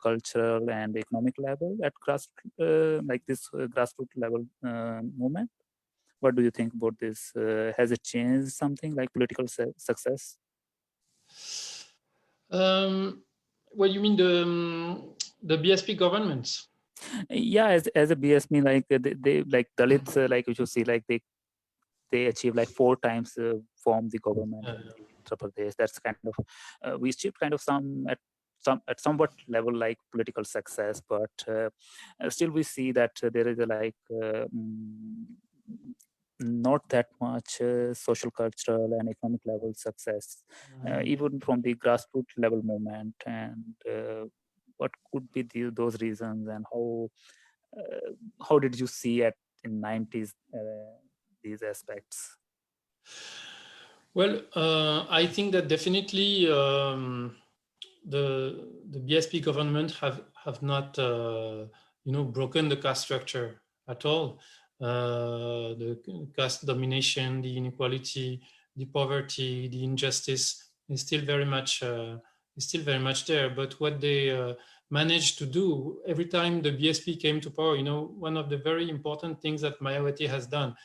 cultural and economic level at grassroots level movement? What do you think about this? Has it changed something like political success? Well, you mean the BSP governments? Yeah, as a BSP, like they like Dalits, like you should see, like they achieve like 4 times form the government in Uttar Pradesh. That's kind of we achieved kind of at somewhat level like political success, but still we see that there is not that much social, cultural, and economic level success, even from the grassroots level movement. And what could be those reasons, and how did you see it in 90s these aspects? Well, I think that definitely the BSP government have not broken the caste structure at all. The caste domination, the inequality, the poverty, the injustice is still very much there. But what they managed to do every time the BSP came to power, one of the very important things that Mayawati has done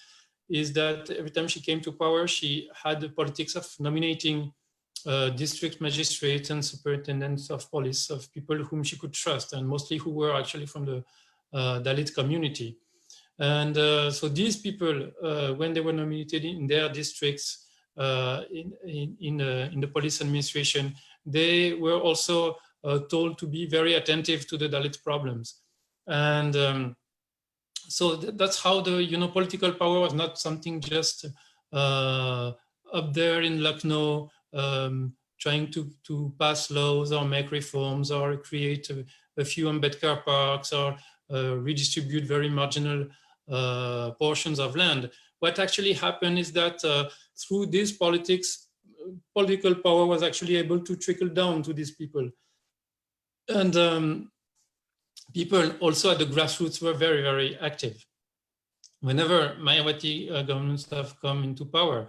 is that every time she came to power, she had the politics of nominating district magistrates and superintendents of police, of people whom she could trust, and mostly who were actually from the Dalit community. And so these people, when they were nominated in their districts, in the police administration, they were also told to be very attentive to the Dalit problems. And so that's how the political power was not something just up there in Lucknow, trying to pass laws or make reforms or create a few Ambedkar parks or redistribute very marginal portions of land. What actually happened is that through these politics, political power was actually able to trickle down to these people. And people also at the grassroots were very, very active. Whenever Mayawati governments have come into power,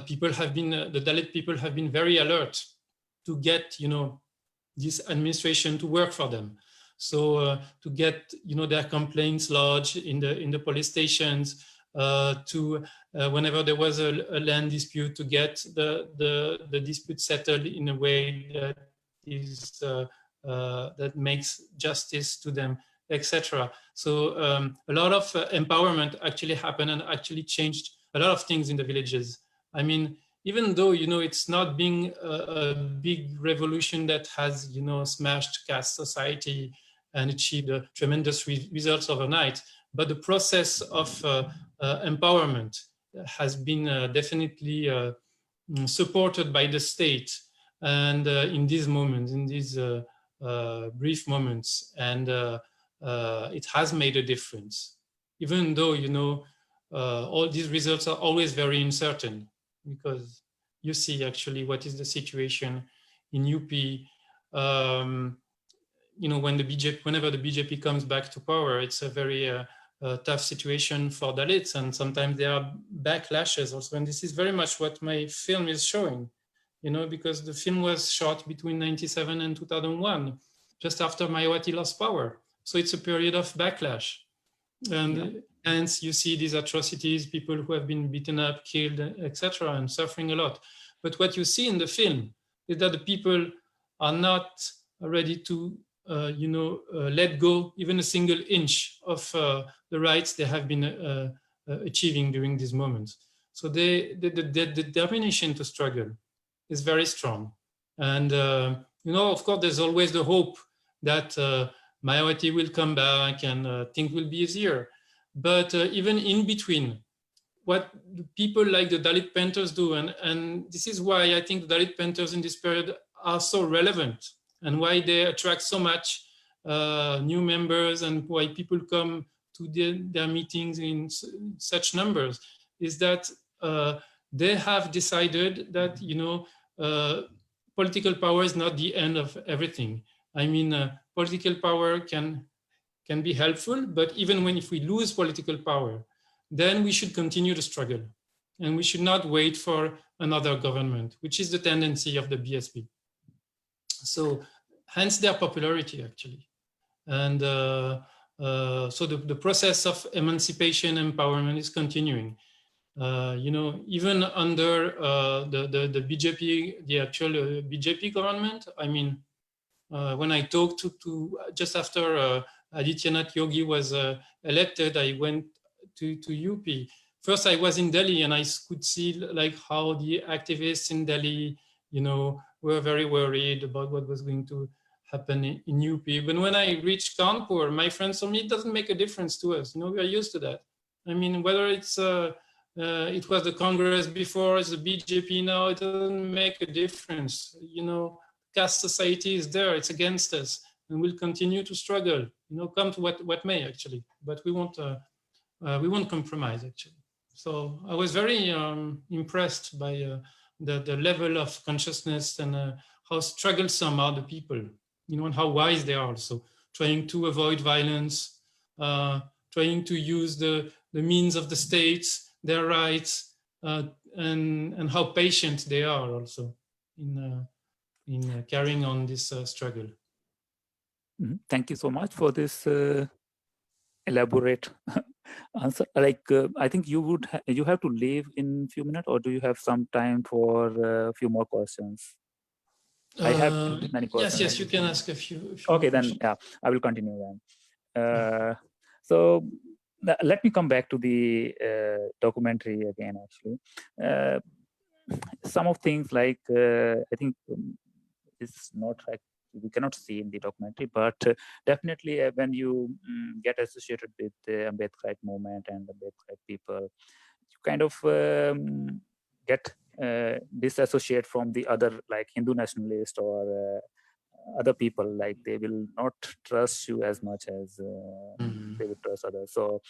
people have been, the Dalit people have been very alert to get, this administration to work for them. So to get, their complaints lodged in the police stations, to whenever there was a land dispute, to get the dispute settled in a way that is that makes justice to them, etc. So a lot of empowerment actually happened and actually changed a lot of things in the villages. I mean, even though, it's not being a big revolution that has, smashed caste society and achieved tremendous results overnight, but the process of empowerment has been definitely supported by the state. And in these moments, in these brief moments, and it has made a difference, even though, all these results are always very uncertain, because you see actually what is the situation in UP. When the BJP, whenever the BJP comes back to power, it's a very tough situation for Dalits, and sometimes there are backlashes also. And this is very much what my film is showing, because the film was shot between 1997 and 2001, just after Mayawati lost power. So it's a period of backlash. And hence you see these atrocities, people who have been beaten up, killed, etc., and suffering a lot. But what you see in the film is that the people are not ready to, let go even a single inch of the rights they have been achieving during these moments. So the determination to struggle is very strong. And, of course, there's always the hope that Mayawati will come back and things will be easier. But even in between, what people like the Dalit painters do, and this is why I think the Dalit painters in this period are so relevant, and why they attract so much new members, and why people come to their meetings in such numbers, is that they have decided that, political power is not the end of everything. I mean, political power can be helpful, but even if we lose political power, then we should continue to struggle. And we should not wait for another government, which is the tendency of the BSP. So hence their popularity, actually. And so the process of emancipation, empowerment is continuing. Even under the BJP, the actual BJP government, I mean, when I talked to just after Adityanath Yogi was elected, I went to UP. First, I was in Delhi, and I could see like how the activists in Delhi, were very worried about what was going to happen in UP. But when I reached Kanpur, my friends told me it doesn't make a difference to us. We are used to that. I mean, whether it's it was the Congress before, it's the BJP now, it doesn't make a difference. Caste society is there, it's against us, and we'll continue to struggle, come to what may, actually. But we won't compromise, actually. So I was very impressed by the level of consciousness and how strugglesome are the people, and how wise they are also, trying to avoid violence, trying to use the means of the state, their rights, and how patient they are also in carrying on this struggle. Thank you so much for this elaborate answer. Like, I think you have to leave in a few minutes, or do you have some time for a few more questions? I have many questions. Yes, you can ask a few okay, then yeah, I will continue then. So let me come back to the documentary again, actually. Some of things like, I think it's not like we cannot see in the documentary, but definitely when you get associated with the Ambedkar movement and Ambedkar people, you kind of get disassociate from the other, like Hindu nationalist or other people, like they will not trust you as much as they would trust others. So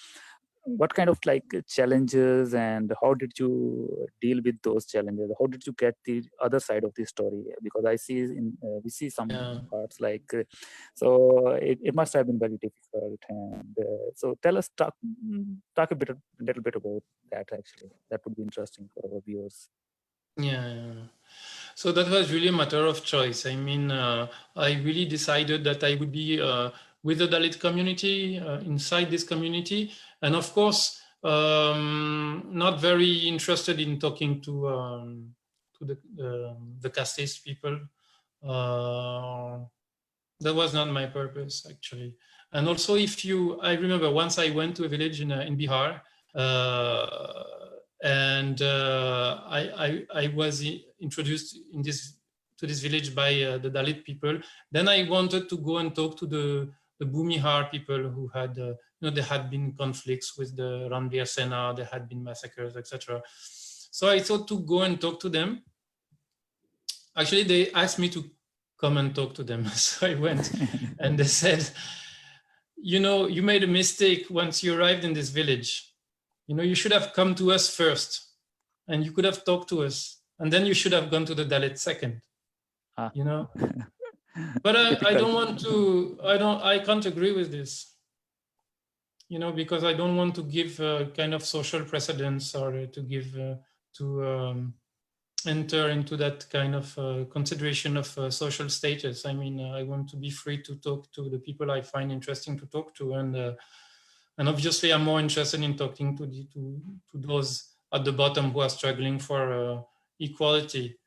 what kind of like challenges, and how did you deal with those challenges? How did you get the other side of the story? Because I see we see some parts like so it must have been very difficult. And so tell us, talk a little bit about that. Actually, that would be interesting for our viewers. Yeah. So that was really a matter of choice. I mean, I really decided that I would be with the Dalit community, inside this community. And of course, not very interested in talking to the casteist people. That was not my purpose, actually. And also, I remember once I went to a village in Bihar, and I was introduced to this village by the Dalit people. Then I wanted to go and talk to the Bhumihar people who had, there had been conflicts with the Ranbir Sena, there had been massacres, etc. So I thought to go and talk to them. Actually, they asked me to come and talk to them. So I went and they said, you made a mistake once you arrived in this village. You should have come to us first and you could have talked to us. And then you should have gone to the Dalit second, But I don't want to, I can't agree with this, because I don't want to give kind of social precedence or to give, enter into that kind of consideration of social status. I mean, I want to be free to talk to the people I find interesting to talk to, and obviously I'm more interested in talking to those at the bottom who are struggling for equality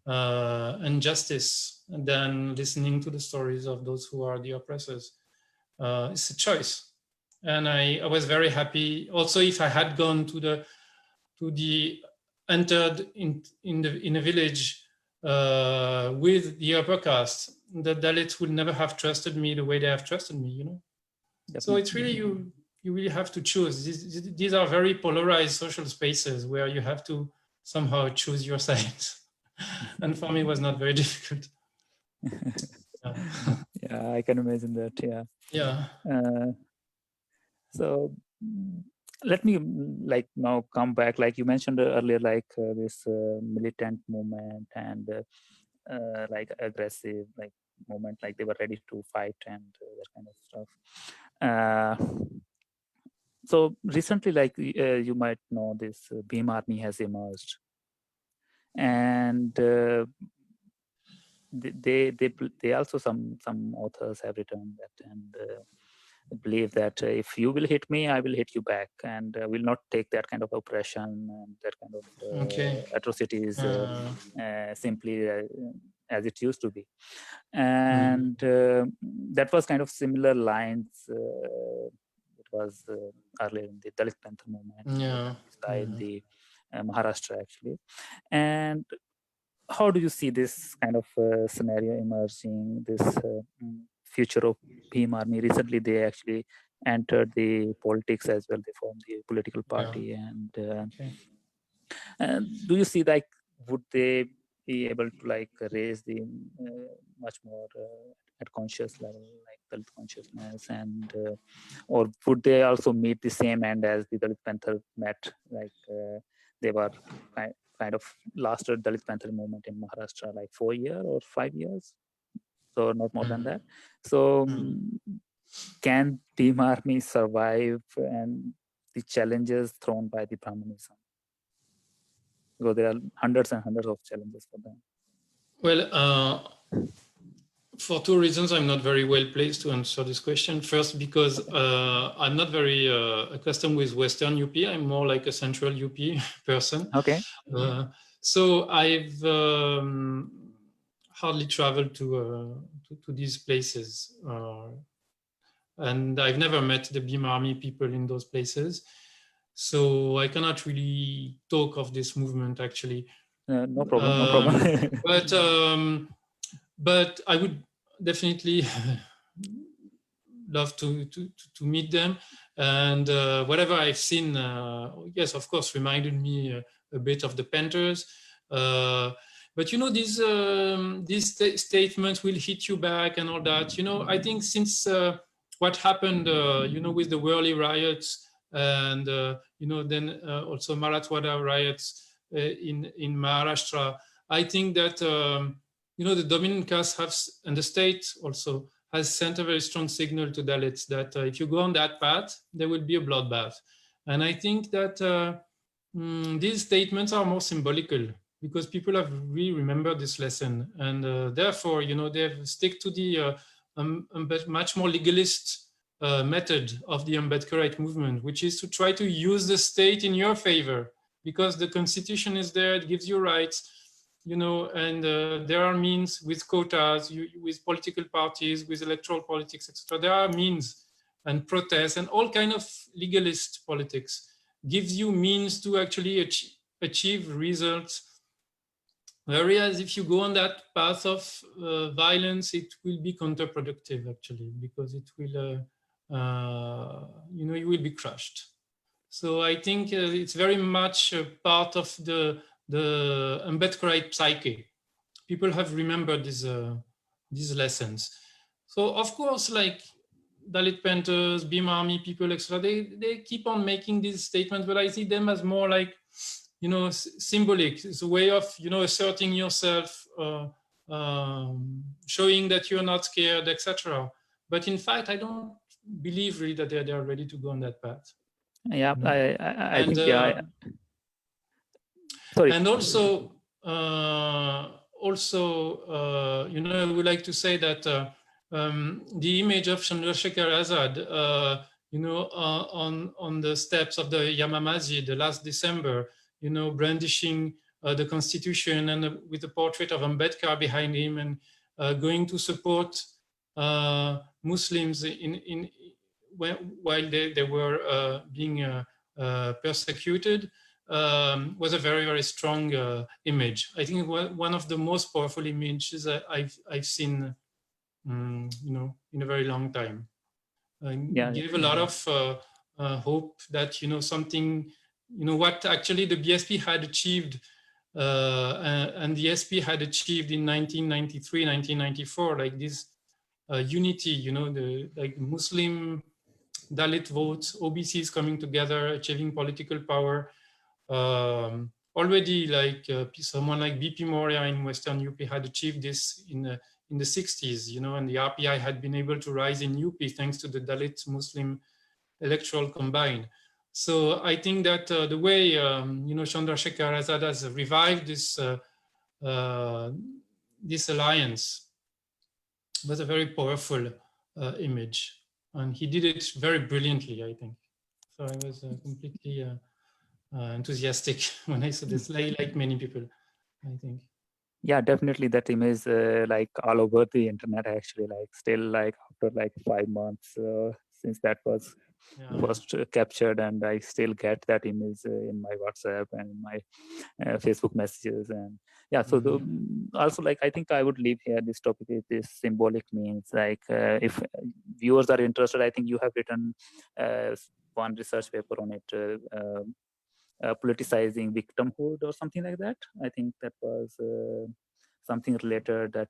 and justice, than listening to the stories of those who are the oppressors. It's a choice, and I was very happy. Also, if I had gone to the entered in a village with the upper caste, the Dalits would never have trusted me the way they have trusted me, Definitely. So it's really, you really have to choose. These are very polarized social spaces where you have to somehow choose your sides. And for me, it was not very difficult. Yeah, I can imagine that. Yeah. So let me now come back, like you mentioned earlier, this militant movement and aggressive movement, like they were ready to fight and that kind of stuff. So recently, you might know, this Bhim Army has emerged, and they also, some authors have written that, and believe that if you will hit me, I will hit you back, and will not take that kind of oppression and that kind of atrocities simply as it used to be. And that was kind of similar lines. It was earlier in the Dalit Panther movement, in the Maharashtra actually. And how do you see this kind of scenario emerging, this future of Bhim Army? Recently, they actually entered the politics as well. They formed the political party. And do you see, would they be able to raise the much more at conscious level, like Dalit consciousness, and or would they also meet the same end as the Dalit Panther met, they were kind of lasted Dalit Panther movement in Maharashtra 4 years or 5 years, so not more than that. So can Bhim Army survive and the challenges thrown by the Brahmanism? Because there are hundreds and hundreds of challenges for them. Well, for two reasons, I'm not very well placed to answer this question. First, because I'm not very accustomed with Western UP. I'm more like a Central UP person. Okay. So I've hardly traveled to these places. And I've never met the Bhim Army people in those places. So I cannot really talk of this movement, actually. No problem, no problem. But I would definitely love to meet them. And whatever I've seen, yes, of course, reminded me a bit of the Panthers. But these statements will hit you back and all that. I think since what happened, with the Worli riots and then also Marathwada riots in Maharashtra, I think that the dominant caste and the state also has sent a very strong signal to Dalits that if you go on that path, there will be a bloodbath. And I think that these statements are more symbolical because people have really remembered this lesson, and therefore, they stick to the much more legalist method of the Ambedkarite movement, which is to try to use the state in your favor, because the constitution is there, it gives you rights, and there are means with quotas, with political parties, with electoral politics, etc. There are means and protests and all kind of legalist politics gives you means to actually achieve results. Whereas if you go on that path of violence, it will be counterproductive actually, because it will, you will be crushed. So I think it's very much a part of the Ambedkarite psyche. People have remembered these lessons. So of course, like Dalit Panthers, Bhim Army people, etc., they keep on making these statements, but I see them as more like, symbolic. It's a way of, asserting yourself, showing that you're not scared, etc. But in fact, I don't believe really that they are ready to go on that path. Yeah, I think, yeah. Sorry. And also, I would like to say that the image of Chandrasekhar Azad, on the steps of the Jama Masjid last December, brandishing the constitution and with the portrait of Ambedkar behind him, and going to support Muslims while they were being persecuted, was a very, very strong image. I think one of the most powerful images that I've seen, in a very long time. Give a lot of hope that something, what actually the BSP had achieved, and the SP had achieved in 1993, 1994, like this unity, the like Muslim Dalit votes, OBCs coming together, achieving political power. Already, like someone like BP Moria in Western UP had achieved this in the 60s, and the RPI had been able to rise in UP thanks to the Dalit Muslim electoral combine. So I think that the way Chandrasekhar Azad has revived this this alliance was a very powerful image, and he did it very brilliantly, I think. So I was completely enthusiastic when I saw this, like many people, I think. Yeah, definitely that image like all over the internet actually, like still like after like 5 months since that was first captured, and I still get that image in my WhatsApp and my Facebook messages. And yeah, so also like I think I would leave here this topic with this symbolic means, like if viewers are interested, I think you have written one research paper on it, politicizing victimhood or something like that. I think that was something related that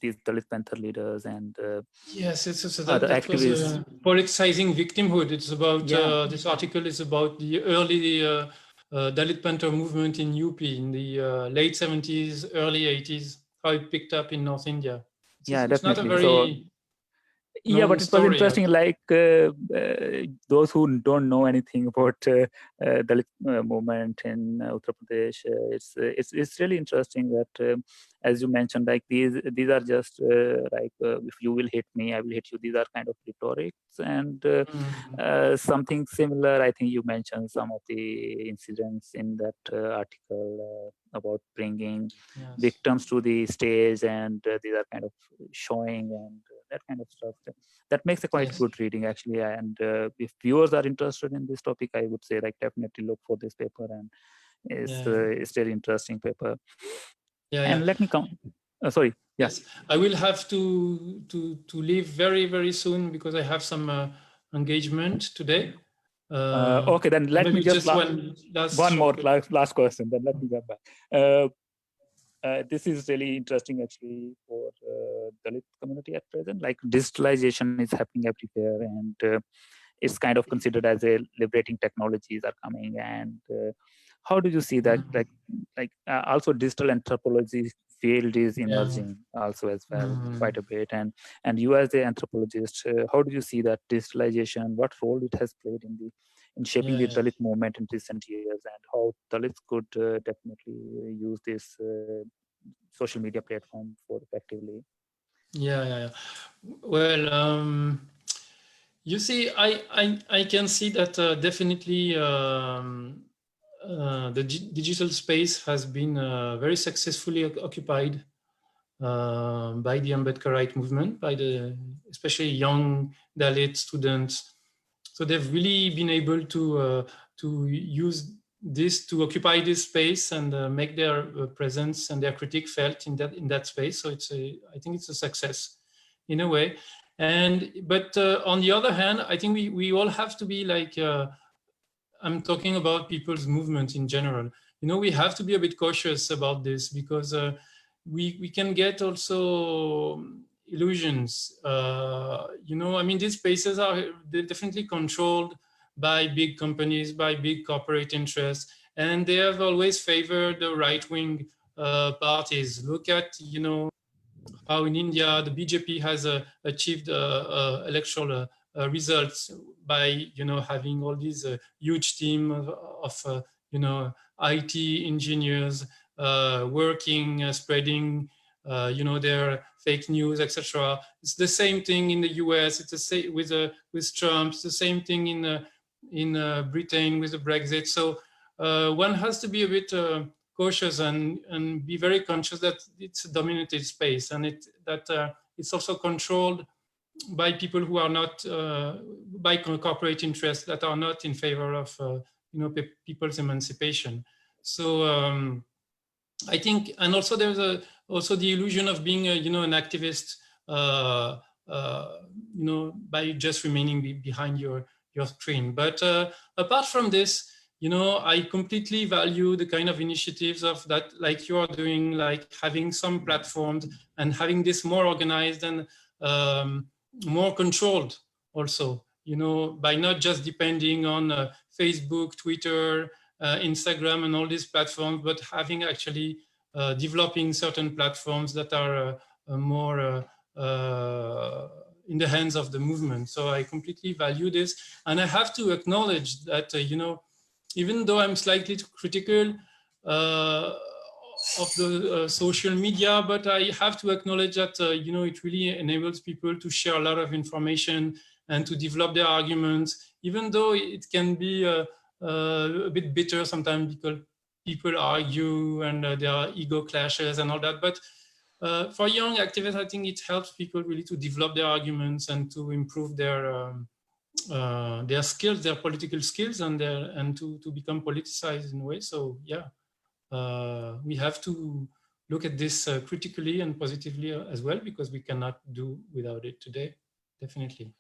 these Dalit Panther leaders and yes, that activists. Was politicizing victimhood. It's about this article is about the early Dalit Panther movement in UP in the late 70s, early 80s, how it picked up in North India. It's not a very yeah, but it was interesting, like those who don't know anything about Dalit movement in Uttar Pradesh, it's really interesting that as you mentioned, like these are just like if you will hit me, I will hit you. These are kind of rhetorics, and something similar. I think you mentioned some of the incidents in that article about bringing victims to the stage, and these are kind of showing and that kind of stuff. That makes a quite good reading actually. And if viewers are interested in this topic, I would say like definitely look for this paper, and it's a very interesting paper. And let me come. Sorry. Yes, I will have to leave very, very soon because I have some engagement today. Okay, then let me maybe just one more last question. Then let me get back. This is really interesting actually for Dalit community at present. Like digitalization is happening everywhere, and it's kind of considered as a liberating technologies are coming. And how do you see that? Also digital anthropology field is emerging also as well quite a bit. And you as the anthropologist, how do you see that digitalization? What role it has played in shaping the Dalit movement in recent years, and how Dalits could definitely use this social media platform for effectively? Well, you see, I can see that definitely the digital space has been very successfully occupied by the Ambedkarite movement, by especially young Dalit students. So they've really been able to use this to occupy this space and make their presence and their critique felt in that space. So I think it's a success in a way. But on the other hand, I think we all have to be like, I'm talking about people's movement in general. We have to be a bit cautious about this because we can get also illusions. I mean, these spaces they're definitely controlled by big companies, by big corporate interests, and they have always favored the right-wing parties. Look at, how in India the BJP has achieved electoral results by having all these huge team of IT engineers working, spreading their fake news, etc. It's the same thing in the US. It's the same with Trump. It's the same thing in Britain with the Brexit. So one has to be a bit cautious and be very conscious that it's a dominated space, and it's also controlled by people who are not by corporate interests that are not in favor of people's emancipation. So I think, and also there's also the illusion of being an activist by just remaining behind your screen. But apart from this, I completely value the kind of initiatives of that, like you are doing, like having some platforms and having this more organized and more controlled also, by not just depending on Facebook, Twitter, Instagram and all these platforms, but having actually developing certain platforms that are more in the hands of the movement. So I completely value this. And I have to acknowledge that, even though I'm slightly critical of the social media, but I have to acknowledge that, it really enables people to share a lot of information and to develop their arguments, even though it can be a bit bitter sometimes because people argue and there are ego clashes and all that. But for young activists, I think it helps people really to develop their arguments and to improve their skills, their political skills, and to become politicized in a way. So yeah, we have to look at this critically and positively as well, because we cannot do without it today, definitely.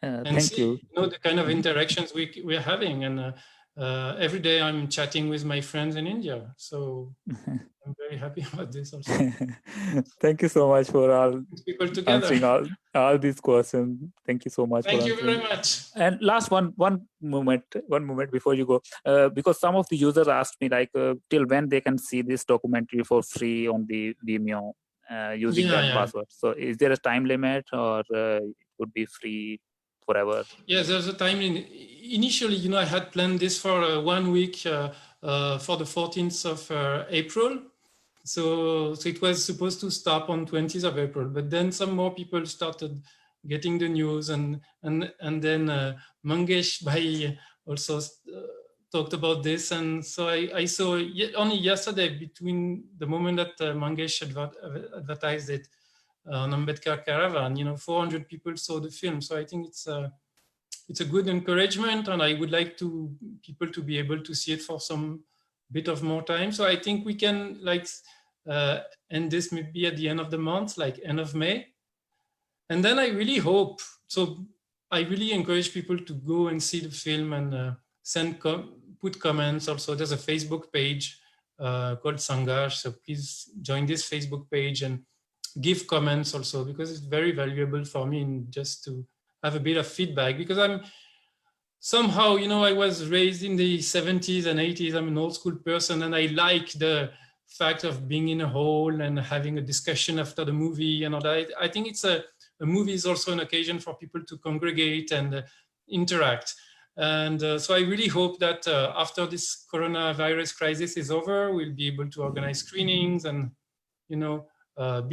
And thank see, you. The kind of interactions we're having, and every day I'm chatting with my friends in India. So I'm very happy about this also. Thank you so much for people together. answering all these questions. Thank you so much. Thank you very much. And last one moment before you go, because some of the users asked me like till when they can see this documentary for free on the Vimeo using that password. So is there a time limit, or it would be free forever? Yes, there's a time limit. Initially, I had planned this for 1 week for the 14th of April. So it was supposed to stop on 20th of April, but then some more people started getting the news, and then Mangesh Bhai also talked about this, and so I saw only yesterday, between the moment that Mangesh advertised it on Ambedkar Caravan, 400 people saw the film. So I think it's a good encouragement, and I would like people to be able to see it for some bit of more time. So I think we can end this maybe at the end of the month, like end of May. And then I really hope, so I really encourage people to go and see the film and put comments. Also, there's a Facebook page called Sangharsh, so please join this Facebook page and give comments also, because it's very valuable for me just to have a bit of feedback, because I'm somehow, I was raised in the 70s and 80s. I'm an old school person, and I like the fact of being in a hall and having a discussion after the movie and all that. I think it's a movie is also an occasion for people to congregate and interact. And so I really hope that after this coronavirus crisis is over, we'll be able to organize screenings and,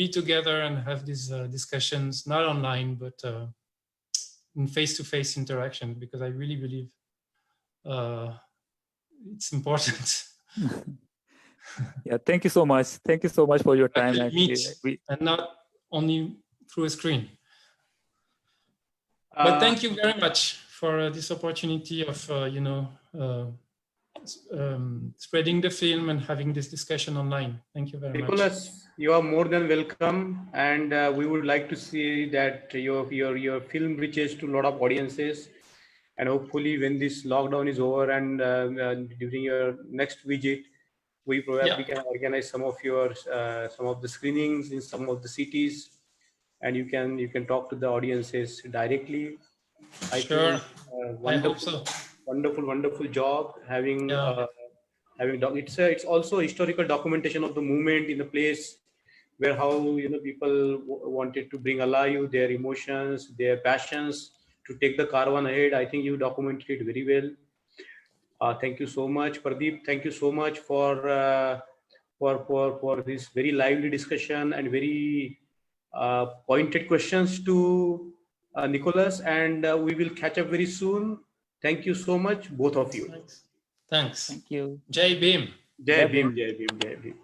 be together and have these discussions, not online, but in face-to-face interaction, because I really believe it's important. Yeah, thank you so much. Thank you so much for your time. Actually, and not only through a screen. But thank you very much for this opportunity of, spreading the film and having this discussion online. Thank you very much. Nicolas, you are more than welcome, and we would like to see that your film reaches to a lot of audiences, and hopefully when this lockdown is over and during your next visit, we probably can organize some of the screenings in some of the cities, and you can talk to the audiences directly. I think I hope so. Wonderful job having it's also historical documentation of the movement in the place where how people wanted to bring alive their emotions, their passions to take the caravan ahead. I think you documented it very well. Thank you so much, Pradeep. Thank you so much for this very lively discussion and very pointed questions to Nicolas, and we will catch up very soon. Thank you so much, both of you. Thanks. Thank you. Jai Bhim. Jai Bhim, Jai Bhim, Jai Bhim.